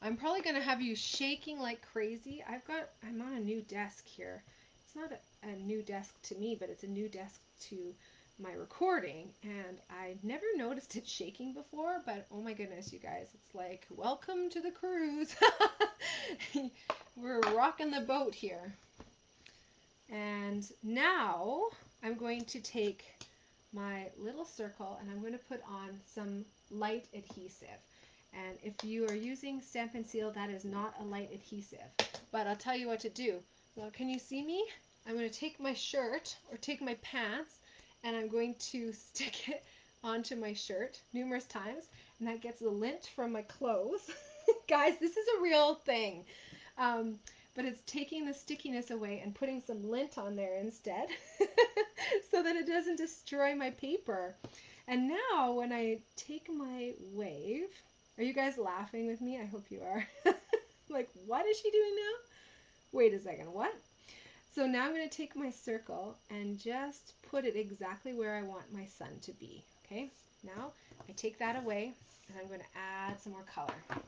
I'm probably going to have you shaking like crazy. I'm on a new desk here. It's not a new desk to me, but it's a new desk to my recording, and I never noticed it shaking before, but oh my goodness, you guys, it's like, welcome to the cruise. We're rocking the boat here. And now I'm going to take my little circle and I'm going to put on some light adhesive. And if you are using Stampin' Seal, that is not a light adhesive, but I'll tell you what to do. Well, can you see me? I'm going to take my shirt or take my pants and I'm going to stick it onto my shirt numerous times, and that gets the lint from my clothes. Guys, this is a real thing. But it's taking the stickiness away and putting some lint on there instead so that it doesn't destroy my paper. And now when I take my wave, are you guys laughing with me? I hope you are. Like, what is she doing now? Wait a second, what? So now I'm going to take my circle and just put it exactly where I want my sun to be. Okay, now I take that away and I'm going to add some more color. I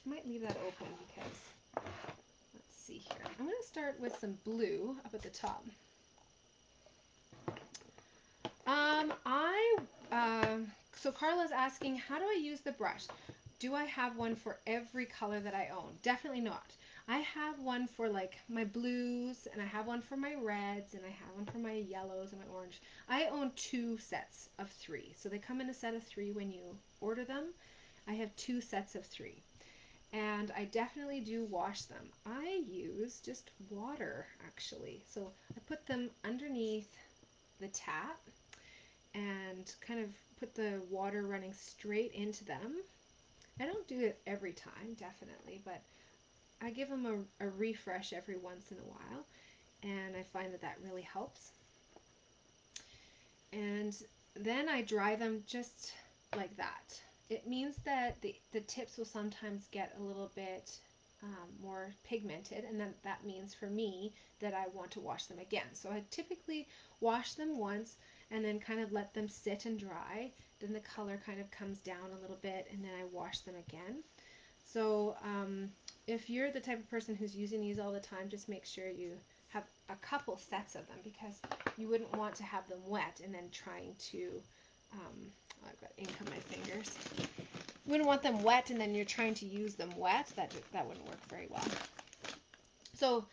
might leave that open because, let's see here. I'm going to start with some blue up at the top. So Carla's asking, how do I use the brush? Do I have one for every color that I own? Definitely not. I have one for like my blues, and I have one for my reds, and I have one for my yellows and my orange. I own 2 sets of 3. So they come in a set of 3 when you order them. I have 2 sets of 3. And I definitely do wash them. I use just water, actually. So I put them underneath the tap and kind of put the water running straight into them. I don't do it every time, definitely, but I give them a refresh every once in a while, and I find that that really helps. And then I dry them just like that. It means that the tips will sometimes get a little bit more pigmented, and then that means for me that I want to wash them again. So I typically wash them once and then kind of let them sit and dry. Then the color kind of comes down a little bit, and then I wash them again. So if you're the type of person who's using these all the time, just make sure you have a couple sets of them, because you wouldn't want to have them wet and then trying to, I've got ink on my fingers. You wouldn't want them wet and then you're trying to use them wet. That wouldn't work very well. So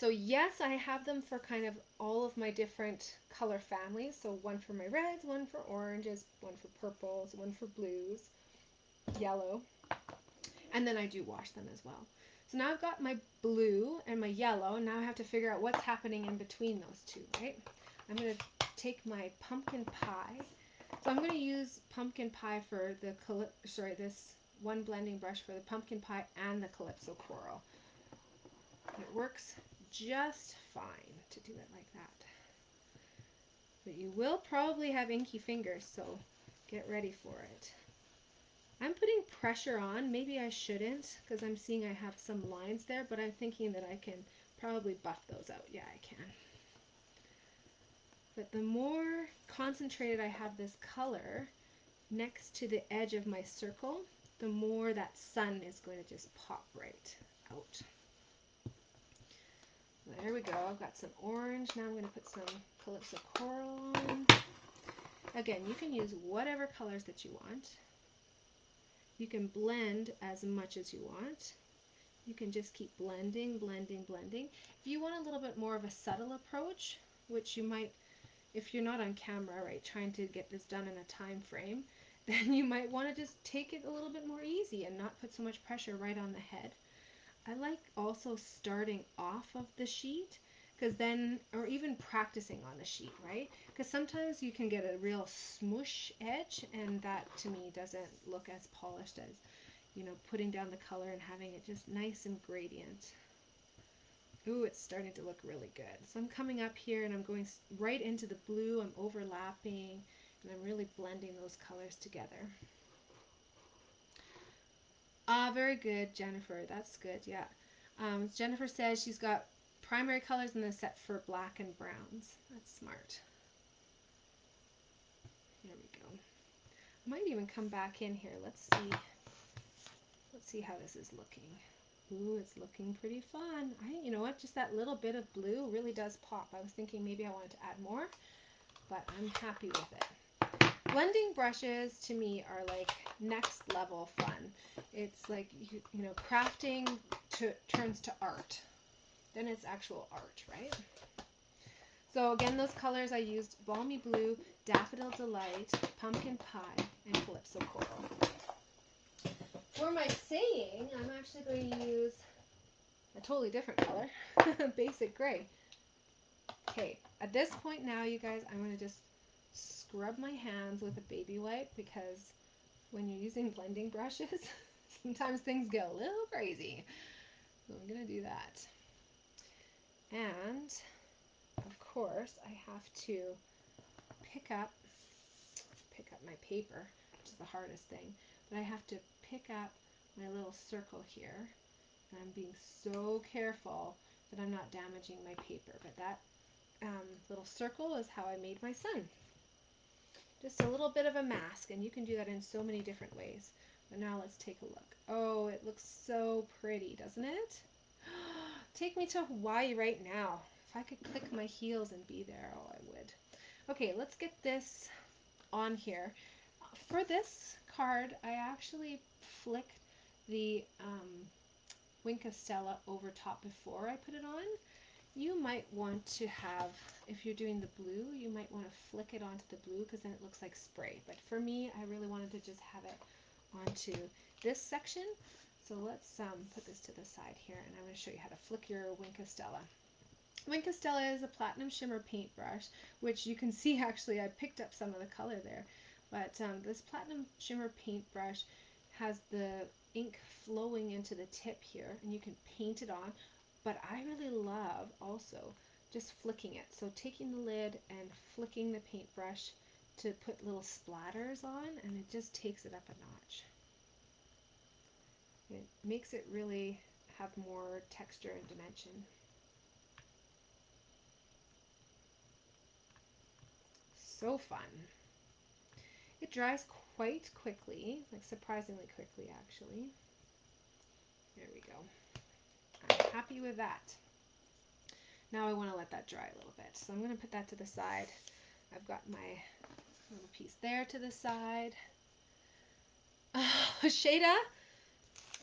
yes, I have them for kind of all of my different color families. So one for my reds, one for oranges, one for purples, one for blues, yellow, and then I do wash them as well. So now I've got my blue and my yellow, and now I have to figure out what's happening in between those two, right? I'm going to take my pumpkin pie. So I'm going to use pumpkin pie for the, this one blending brush for the pumpkin pie and the Calypso Coral. It works just fine to do it like that. But you will probably have inky fingers, so get ready for it. I'm putting pressure on. Maybe I shouldn't, because I'm seeing I have some lines there, but I'm thinking that I can probably buff those out. Yeah, I can. But the more concentrated I have this color next to the edge of my circle, the more that sun is going to just pop right out. There we go. I've got some orange. Now I'm going to put some Calypso Coral on. Again, you can use whatever colors that you want. You can blend as much as you want. You can just keep blending, blending, blending. If you want a little bit more of a subtle approach, which you might, if you're not on camera, right, trying to get this done in a time frame, then you might want to just take it a little bit more easy and not put so much pressure right on the head. I like also starting off of the sheet, because then, or even practicing on the sheet, right? Because sometimes you can get a real smoosh edge, and that to me doesn't look as polished as, you know, putting down the color and having it just nice and gradient. Ooh, it's starting to look really good. So I'm coming up here and I'm going right into the blue, I'm overlapping, and I'm really blending those colors together. Ah, very good, Jennifer. That's good, yeah. Jennifer says she's got primary colors in the set for black and browns. That's smart. Here we go. I might even come back in here. Let's see. Let's see how this is looking. Ooh, it's looking pretty fun. You know what? Just that little bit of blue really does pop. I was thinking maybe I wanted to add more, but I'm happy with it. Blending brushes to me are like next level fun. It's like, you know, crafting turns to art. Then it's actual art, right? So again, those colors I used: Balmy Blue, Daffodil Delight, Pumpkin Pie, and Calypso Coral. For my saying, I'm actually going to use a totally different color, Basic Gray. Okay, at this point now, you guys, I'm going to just scrub my hands with a baby wipe, because when you're using blending brushes, sometimes things get a little crazy. So I'm going to do that. And of course, I have to pick up my paper, which is the hardest thing. But I have to pick up my little circle here, and I'm being so careful that I'm not damaging my paper. But that little circle is how I made my sun. Just a little bit of a mask, and you can do that in so many different ways. But now let's take a look. Oh, it looks so pretty, doesn't it? Take me to Hawaii right now. If I could click my heels and be there, oh, I would. Okay, let's get this on here. For this card, I actually flicked the 𝙬𝙬 over top before I put it on. You might want to have, if you're doing the blue, you might want to flick it onto the blue, because then it looks like spray. But for me, I really wanted to just have it onto this section. So let's put this to the side here, and I'm going to show you how to flick your 𝙬𝙬. 𝙬𝙬 is a platinum shimmer paintbrush, which you can see actually I picked up some of the color there. But this platinum shimmer paintbrush has the ink flowing into the tip here, and you can paint it on. But I really love also just flicking it. So taking the lid and flicking the paintbrush to put little splatters on, and it just takes it up a notch. It makes it really have more texture and dimension. So fun. It dries quite quickly, like surprisingly quickly actually. There we go. I'm happy with that. Now I want to let that dry a little bit. So I'm going to put that to the side. I've got my little piece there to the side. Shada,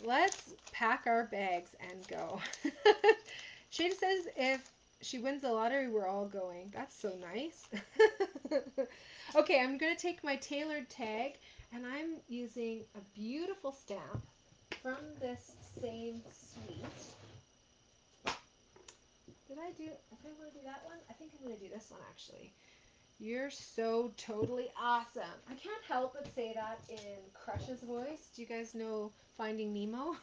let's pack our bags and go. Shada says if she wins the lottery, we're all going. That's so nice. Okay, I'm going to take my tailored tag, and I'm using a beautiful stamp from this same suite. If I want to do that one, I think I'm going to do this one actually. You're so totally awesome. I can't help but say that in Crush's voice. Do you guys know Finding Nemo?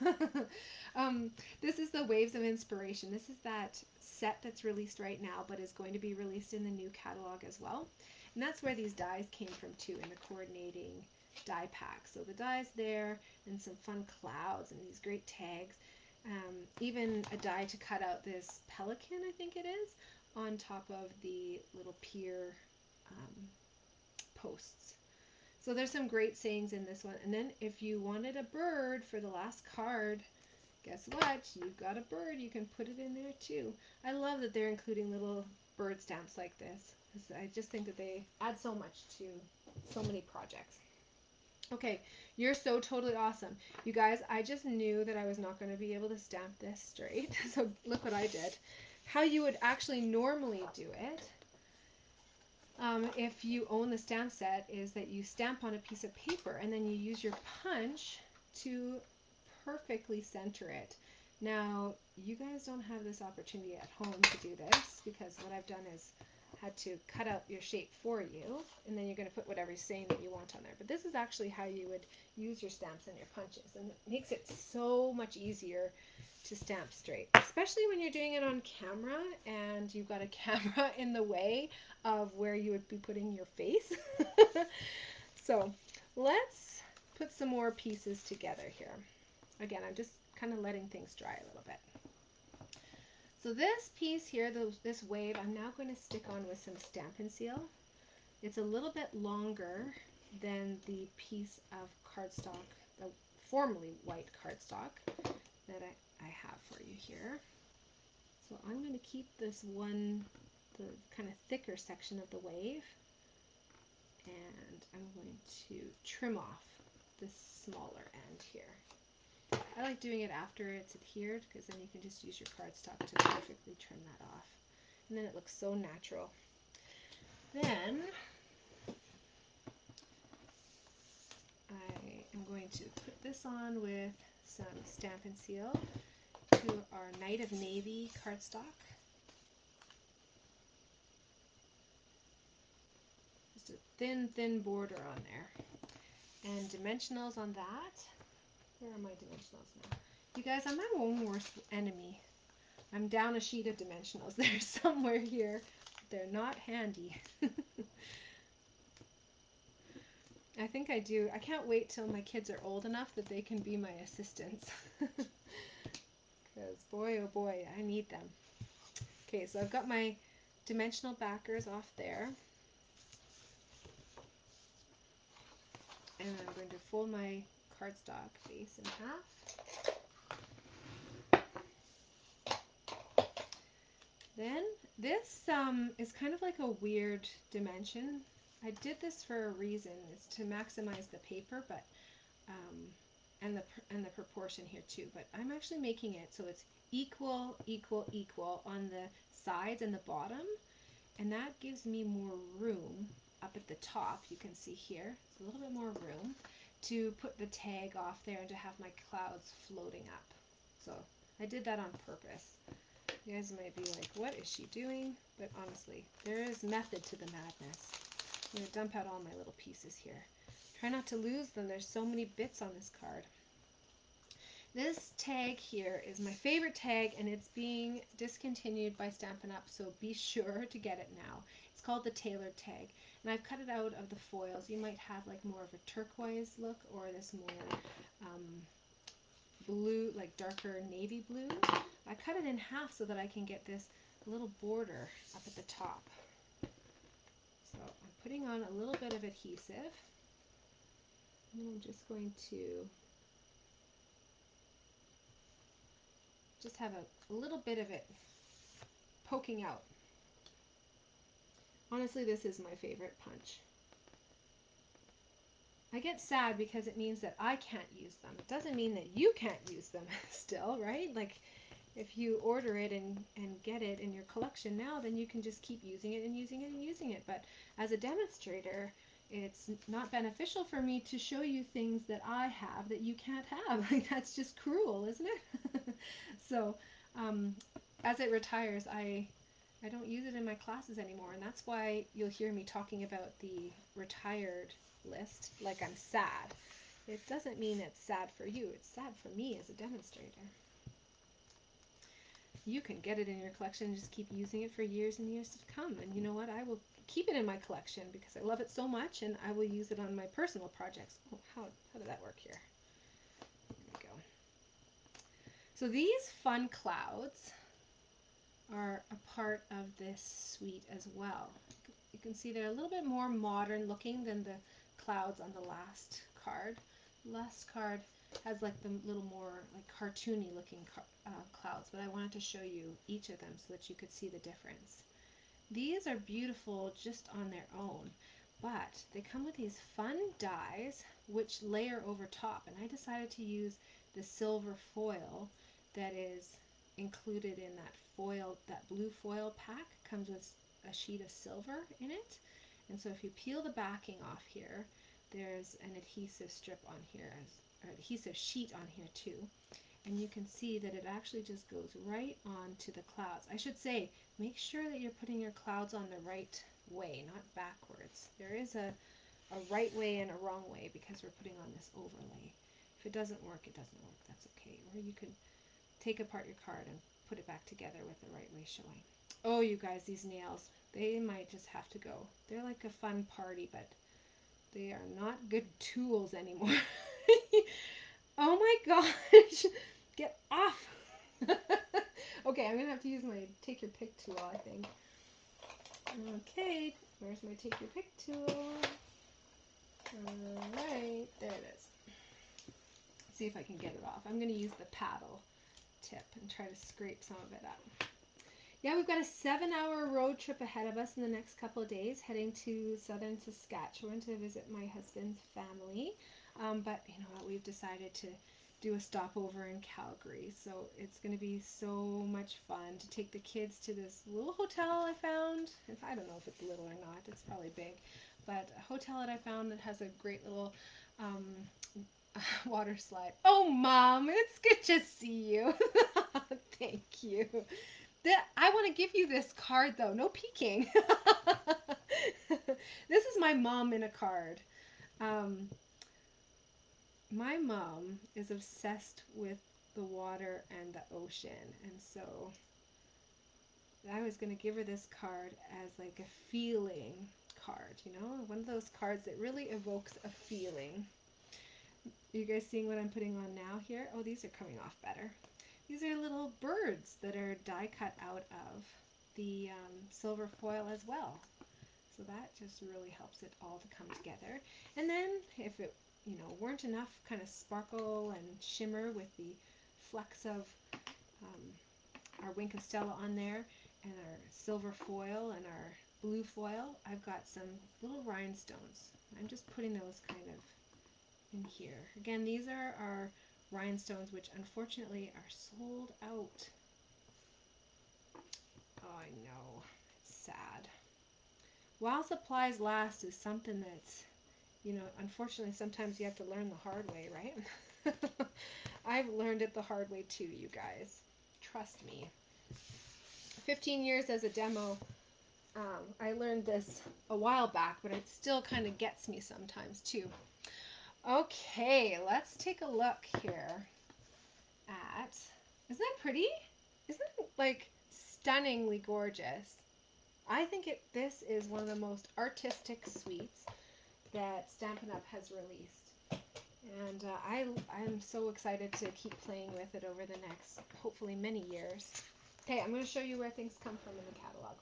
This is the Waves of Inspiration. This is that set that's released right now, but is going to be released in the new catalog as well. And that's where these dies came from too, in the coordinating die pack. So the dies there, and some fun clouds, and these great tags. Even a die to cut out this pelican, I think it is, on top of the little pier posts. So there's some great sayings in this one. And then if you wanted a bird for the last card, guess what? You've got a bird. You can put it in there too. I love that they're including little bird stamps like this, because I just think that they add so much to so many projects. Okay, you're so totally awesome. You guys, I just knew that I was not going to be able to stamp this straight. So look what I did. How you would actually normally do it if you own the stamp set, is that you stamp on a piece of paper and then you use your punch to perfectly center it. Now, you guys don't have this opportunity at home to do this, because what I've done is had to cut out your shape for you, and then you're going to put whatever saying that you want on there. But this is actually how you would use your stamps and your punches, and it makes it so much easier to stamp straight, especially when you're doing it on camera and you've got a camera in the way of where you would be putting your face. So let's put some more pieces together here. Again, I'm just kind of letting things dry a little bit. So this piece here, this wave, I'm now going to stick on with some Stampin' Seal. It's a little bit longer than the piece of cardstock, the formerly white cardstock that I have for you here. So I'm going to keep this one, the kind of thicker section of the wave, and I'm going to trim off this smaller end here. I like doing it after it's adhered, because then you can just use your cardstock to perfectly trim that off. And then it looks so natural. Then I am going to put this on with some Stampin' Seal to our Night of Navy cardstock. Just a thin, thin border on there. And dimensionals on that. Where are my dimensionals now? You guys, I'm my own worst enemy. I'm down a sheet of dimensionals. They're somewhere here. They're not handy. I think I do. I can't wait till my kids are old enough that they can be my assistants. Because boy, oh boy, I need them. Okay, so I've got my dimensional backers off there. And I'm going to fold my cardstock base in half. Then this is kind of like a weird dimension. I did this for a reason. It's to maximize the paper, but and the proportion here too. But I'm actually making it so it's equal, equal, equal on the sides and the bottom, and that gives me more room up at the top. You can see here, it's a little bit more room to put the tag off there and to have my clouds floating up. So I did that on purpose. You guys might be like, what is she doing? But honestly, there is method to the madness. I'm going to dump out all my little pieces here. Try not to lose them. There's so many bits on this card. This tag here is my favorite tag, and it's being discontinued by Stampin' Up, so be sure to get it now. It's called the tailored tag, and I've cut it out of the foils. You might have like more of a turquoise look, or this more blue, like darker navy blue. I cut it in half so that I can get this little border up at the top. So I'm putting on a little bit of adhesive, and I'm just going to just have a little bit of it poking out. Honestly, this is my favorite punch. I get sad because it means that I can't use them. It doesn't mean that you can't use them still, right? Like, if you order it and get it in your collection now, then you can just keep using it and using it and using it. But as a demonstrator, it's not beneficial for me to show you things that I have that you can't have. Like, that's just cruel, isn't it? So as it retires, I don't use it in my classes anymore, and that's why you'll hear me talking about the retired list like I'm sad. It doesn't mean it's sad for you, it's sad for me as a demonstrator. You can get it in your collection and just keep using it for years and years to come, and you know what, I will keep it in my collection because I love it so much, and I will use it on my personal projects. Oh, how did that work here? There we go. So these fun clouds are a part of this suite as well. You can see they're a little bit more modern looking than the clouds on the last card. The last card has like the little more like cartoony looking clouds, but I wanted to show you each of them so that you could see the difference. These are beautiful just on their own, but they come with these fun dies which layer over top, and I decided to use the silver foil that is included in that foil, that blue foil pack. Comes with a sheet of silver in it, And so if you peel the backing off here, there's an adhesive strip on here, or adhesive sheet on here too. And you can see that it actually just goes right on to the clouds. I should say, make sure that you're putting your clouds on the right way, not backwards. There is a right way and a wrong way because we're putting on this overlay. If it doesn't work, it doesn't work. That's okay. Or you could take apart your card and put it back together with the right way showing. Oh, you guys, these nails, they might just have to go. They're like a fun party, but they are not good tools anymore. Oh my gosh, get off. Okay, I'm gonna have to use my take your pick tool, I think. Okay, where's my take your pick tool? Alright, there it is. Let's see if I can get it off. I'm gonna use the paddle tip and try to scrape some of it up. Yeah, we've got a 7-hour road trip ahead of us in the next couple of days, heading to southern Saskatchewan to visit my husband's family. But you know what, we've decided to do a stopover in Calgary, so it's going to be so much fun to take the kids to this little hotel I found. I don't know if it's little or not, it's probably big, but a hotel that I found that has a great little water slide. Oh, Mom, it's good to see you. Thank you. I want to give you this card, though. No peeking. This is my mom in a card. My mom is obsessed with the water and the ocean, and so I was going to give her this card as like a feeling card, you know, one of those cards that really evokes a feeling. You guys seeing what I'm putting on now here? Oh, these are coming off better. These are little birds that are die cut out of the silver foil as well. So that just really helps it all to come together. And then if it, you know, weren't enough kind of sparkle and shimmer with the flecks of our Quincastella on there and our silver foil and our blue foil, I've got some little rhinestones. I'm just putting those kind of in here. Again, these are our rhinestones, which unfortunately are sold out. Oh, I know. It's sad. While supplies last is something that's, you know, unfortunately sometimes you have to learn the hard way, right? I've learned it the hard way too, you guys. Trust me. 15 years as a demo, I learned this a while back, but it still kind of gets me sometimes too. Okay, let's take a look here at, isn't that pretty? Isn't it like stunningly gorgeous? I think this is one of the most artistic suites that Stampin' Up! Has released. And I'm so excited to keep playing with it over the next, hopefully, many years. Okay, I'm going to show you where things come from in the catalog.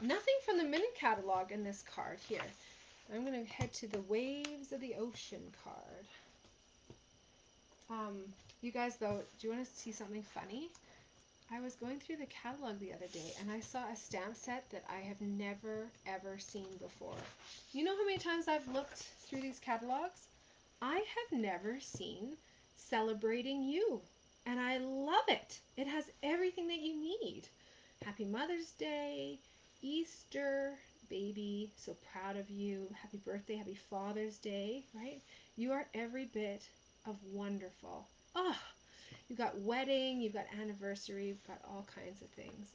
Nothing from the mini catalog in this card here. I'm going to head to the Waves of the Ocean card. You guys, though, do you want to see something funny? I was going through the catalog the other day and I saw a stamp set that I have never ever seen before. You know how many times I've looked through these catalogs? I have never seen Celebrating You, and I love it. It has everything that you need. Happy Mother's Day, Easter, baby, so proud of you, happy birthday, happy Father's Day, right? You are every bit of wonderful. Oh, you've got wedding, you've got anniversary, you've got all kinds of things.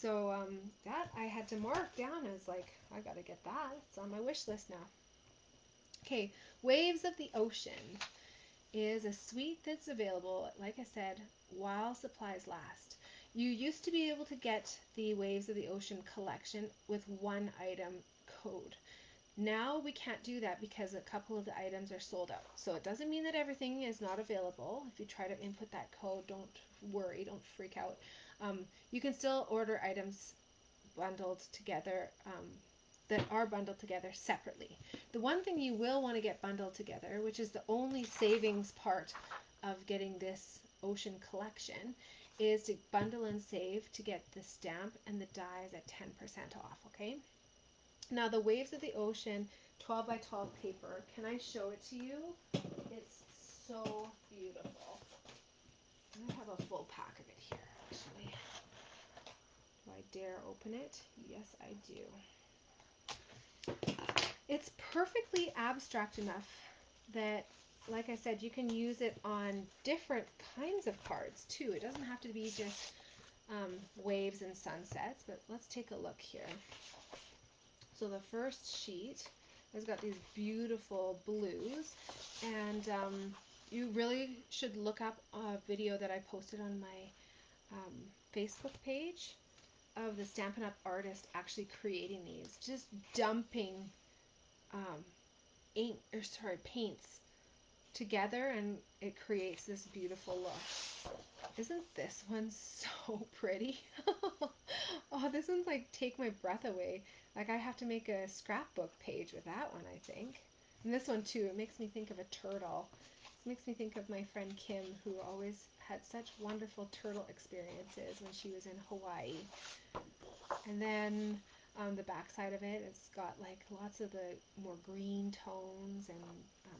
So that I had to mark down as like, I gotta get that. It's on my wish list now. Okay, Waves of the Ocean is a suite that's available, like I said, while supplies last. You used to be able to get the Waves of the Ocean collection with one item code. Now we can't do that because a couple of the items are sold out. So it doesn't mean that everything is not available. If you try to input that code, don't worry, don't freak out. You can still order items bundled together that are bundled together separately. The one thing you will want to get bundled together, which is the only savings part of getting this ocean collection, is to bundle and save to get the stamp and the dies at 10% off, okay? Now the Waves of the Ocean 12 by 12 paper, can I show it to you? It's so beautiful. I have a full pack of it here, actually. Do I dare open it? Yes, I do. It's perfectly abstract enough that, like I said, you can use it on different kinds of cards too. It doesn't have to be just waves and sunsets, but let's take a look here. So the first sheet has got these beautiful blues, and you really should look up a video that I posted on my Facebook page of the Stampin' Up! Artist actually creating these, just dumping paints together, and it creates this beautiful look. Isn't this one so pretty? Oh, this one's like take my breath away. Like I have to make a scrapbook page with that one, I think. And this one too, it makes me think of a turtle. This makes me think of my friend Kim, who always had such wonderful turtle experiences when she was in Hawaii. And then the back side of it, it's got like lots of the more green tones and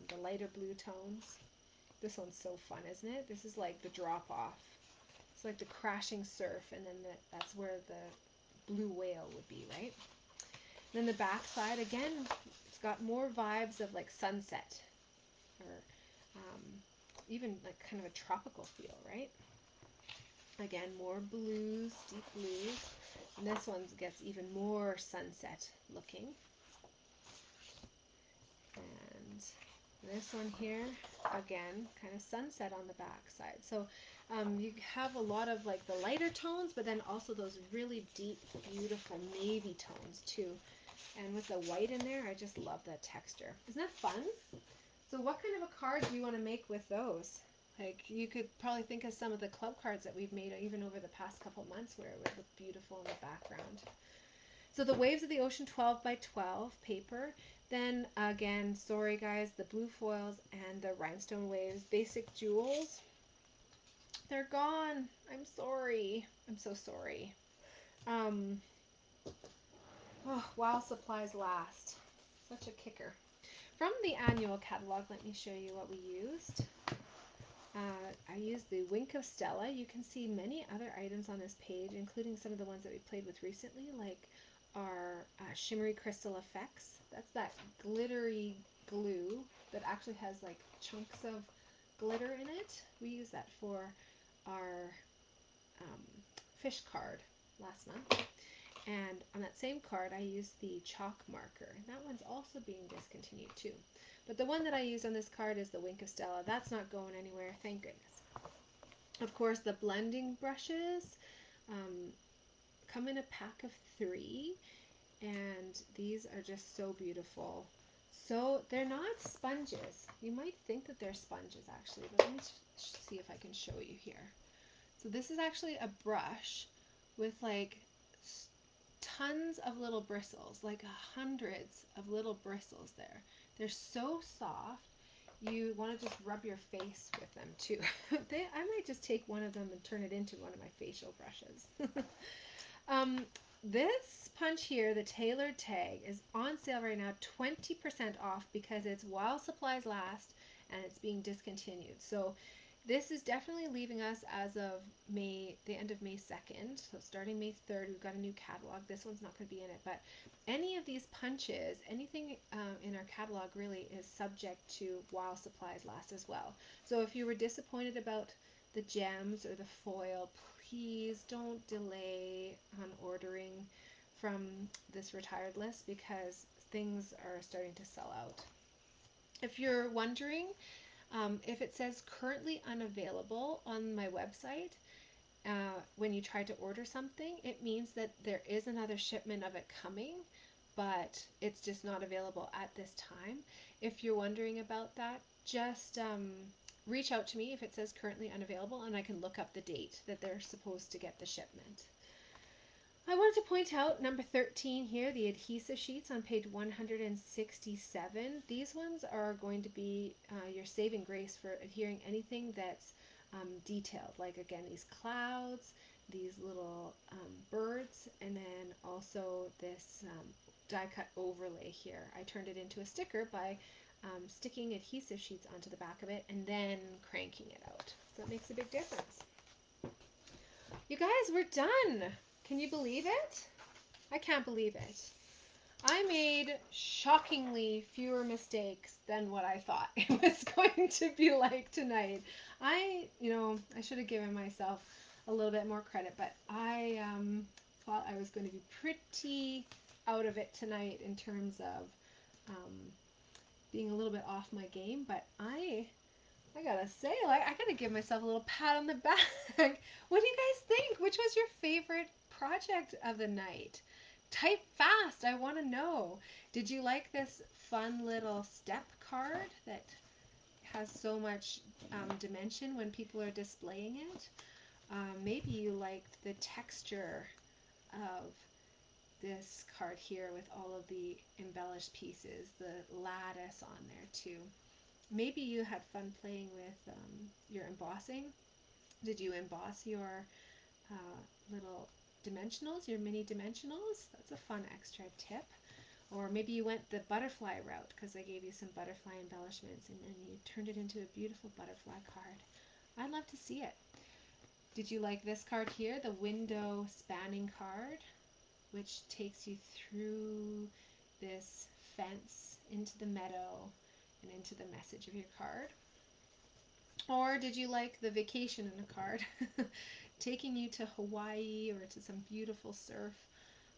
the lighter blue tones. This one's so fun, isn't it? This is like the drop off. It's like the crashing surf, and then that's where the blue whale would be, right? And then the back side, again, it's got more vibes of like sunset, or even like kind of a tropical feel, right? Again, more blues, deep blues. And this one gets even more sunset looking. And this one here, again, kind of sunset on the back side. So you have a lot of like the lighter tones, but then also those really deep, beautiful navy tones too. And with the white in there, I just love that texture. Isn't that fun? So what kind of a card do you want to make with those? Like you could probably think of some of the club cards that we've made even over the past couple months where it would look beautiful in the background. So the Waves of the Ocean 12 by 12 paper. Then again, sorry guys, the blue foils and the rhinestone waves, basic jewels. They're gone. I'm sorry. I'm so sorry. While supplies last. Such a kicker. From the annual catalog, let me show you what we used. I used the Wink of Stella. You can see many other items on this page, including some of the ones that we played with recently, like our Shimmery Crystal Effects. That's that glittery glue that actually has like chunks of glitter in it. We used that for our fish card last month. And on that same card, I used the chalk marker. And that one's also being discontinued too. But the one that I used on this card is the Wink of Stella. That's not going anywhere, thank goodness. Of course, the blending brushes come in a pack of 3. And these are just so beautiful. So they're not sponges. You might think that they're sponges actually, but let me see if I can show you here. So this is actually a brush with like tons of little bristles, like hundreds of little bristles there. They're so soft. You want to just rub your face with them too. I might just take one of them and turn it into one of my facial brushes. This punch here, the tailored tag, is on sale right now, 20% off because it's while supplies last and it's being discontinued. So this is definitely leaving us as of the end of May 2nd. So starting May 3rd, we've got a new catalog. This one's not going to be in it, but any of these punches, anything in our catalog really is subject to while supplies last as well. So if you were disappointed about the gems or the foil, please don't delay on ordering from this retired list because things are starting to sell out. If you're wondering if it says currently unavailable on my website, when you try to order something, it means that there is another shipment of it coming, but it's just not available at this time. If you're wondering about that, just reach out to me if it says currently unavailable, and I can look up the date that they're supposed to get the shipment. I wanted to point out number 13 here, the adhesive sheets on page 167. These ones are going to be your saving grace for adhering anything that's detailed, like again these clouds, these little birds, and then also this die cut overlay here. I turned it into a sticker by sticking adhesive sheets onto the back of it and then cranking it out. So it makes a big difference. You guys, we're done. Can you believe it? I can't believe it. I made shockingly fewer mistakes than what I thought it was going to be like tonight. I should have given myself a little bit more credit, but I thought I was going to be pretty out of it tonight in terms of um, being a little bit off my game. But I gotta say, like, I gotta give myself a little pat on the back. What do you guys think? Which was your favorite project of the night? Type fast, I want to know. Did you like this fun little step card that has so much dimension when people are displaying it? Maybe you liked the texture of this card here with all of the embellished pieces, the lattice on there too. Maybe you had fun playing with your embossing. Did you emboss your little dimensionals, your mini dimensionals? That's a fun extra tip. Or maybe you went the butterfly route because I gave you some butterfly embellishments and then you turned it into a beautiful butterfly card. I'd love to see it. Did you like this card here, the window spanning card, which takes you through this fence into the meadow and into the message of your card? Or did you like the vacation in a card, taking you to Hawaii or to some beautiful surf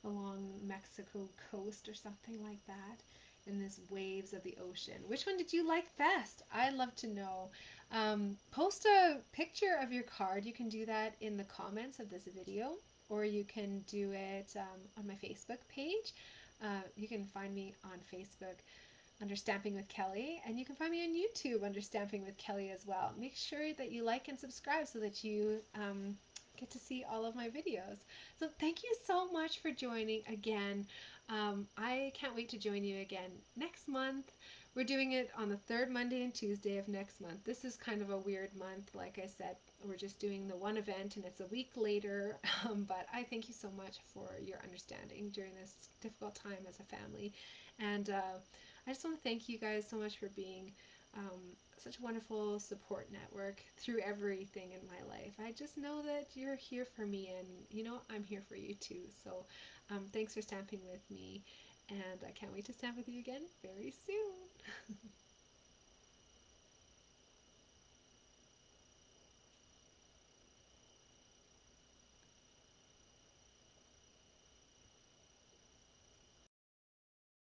along Mexico coast or something like that, in this waves of the ocean? Which one did you like best? I'd love to know. Post a picture of your card. You can do that in the comments of this video, or you can do it on my Facebook page. You can find me on Facebook under Stamping with Kelly, and you can find me on YouTube under Stamping with Kelly as well. Make sure that you like and subscribe so that you get to see all of my videos. So thank you so much for joining again. I can't wait to join you again next month. We're doing it on the third Monday and Tuesday of next month. This is kind of a weird month. Like I said, we're just doing the one event and it's a week later. But I thank you so much for your understanding during this difficult time as a family. And I just want to thank you guys so much for being such a wonderful support network through everything in my life. I just know that you're here for me, and I'm here for you too. So thanks for stamping with me, and I can't wait to stamp with you again very soon.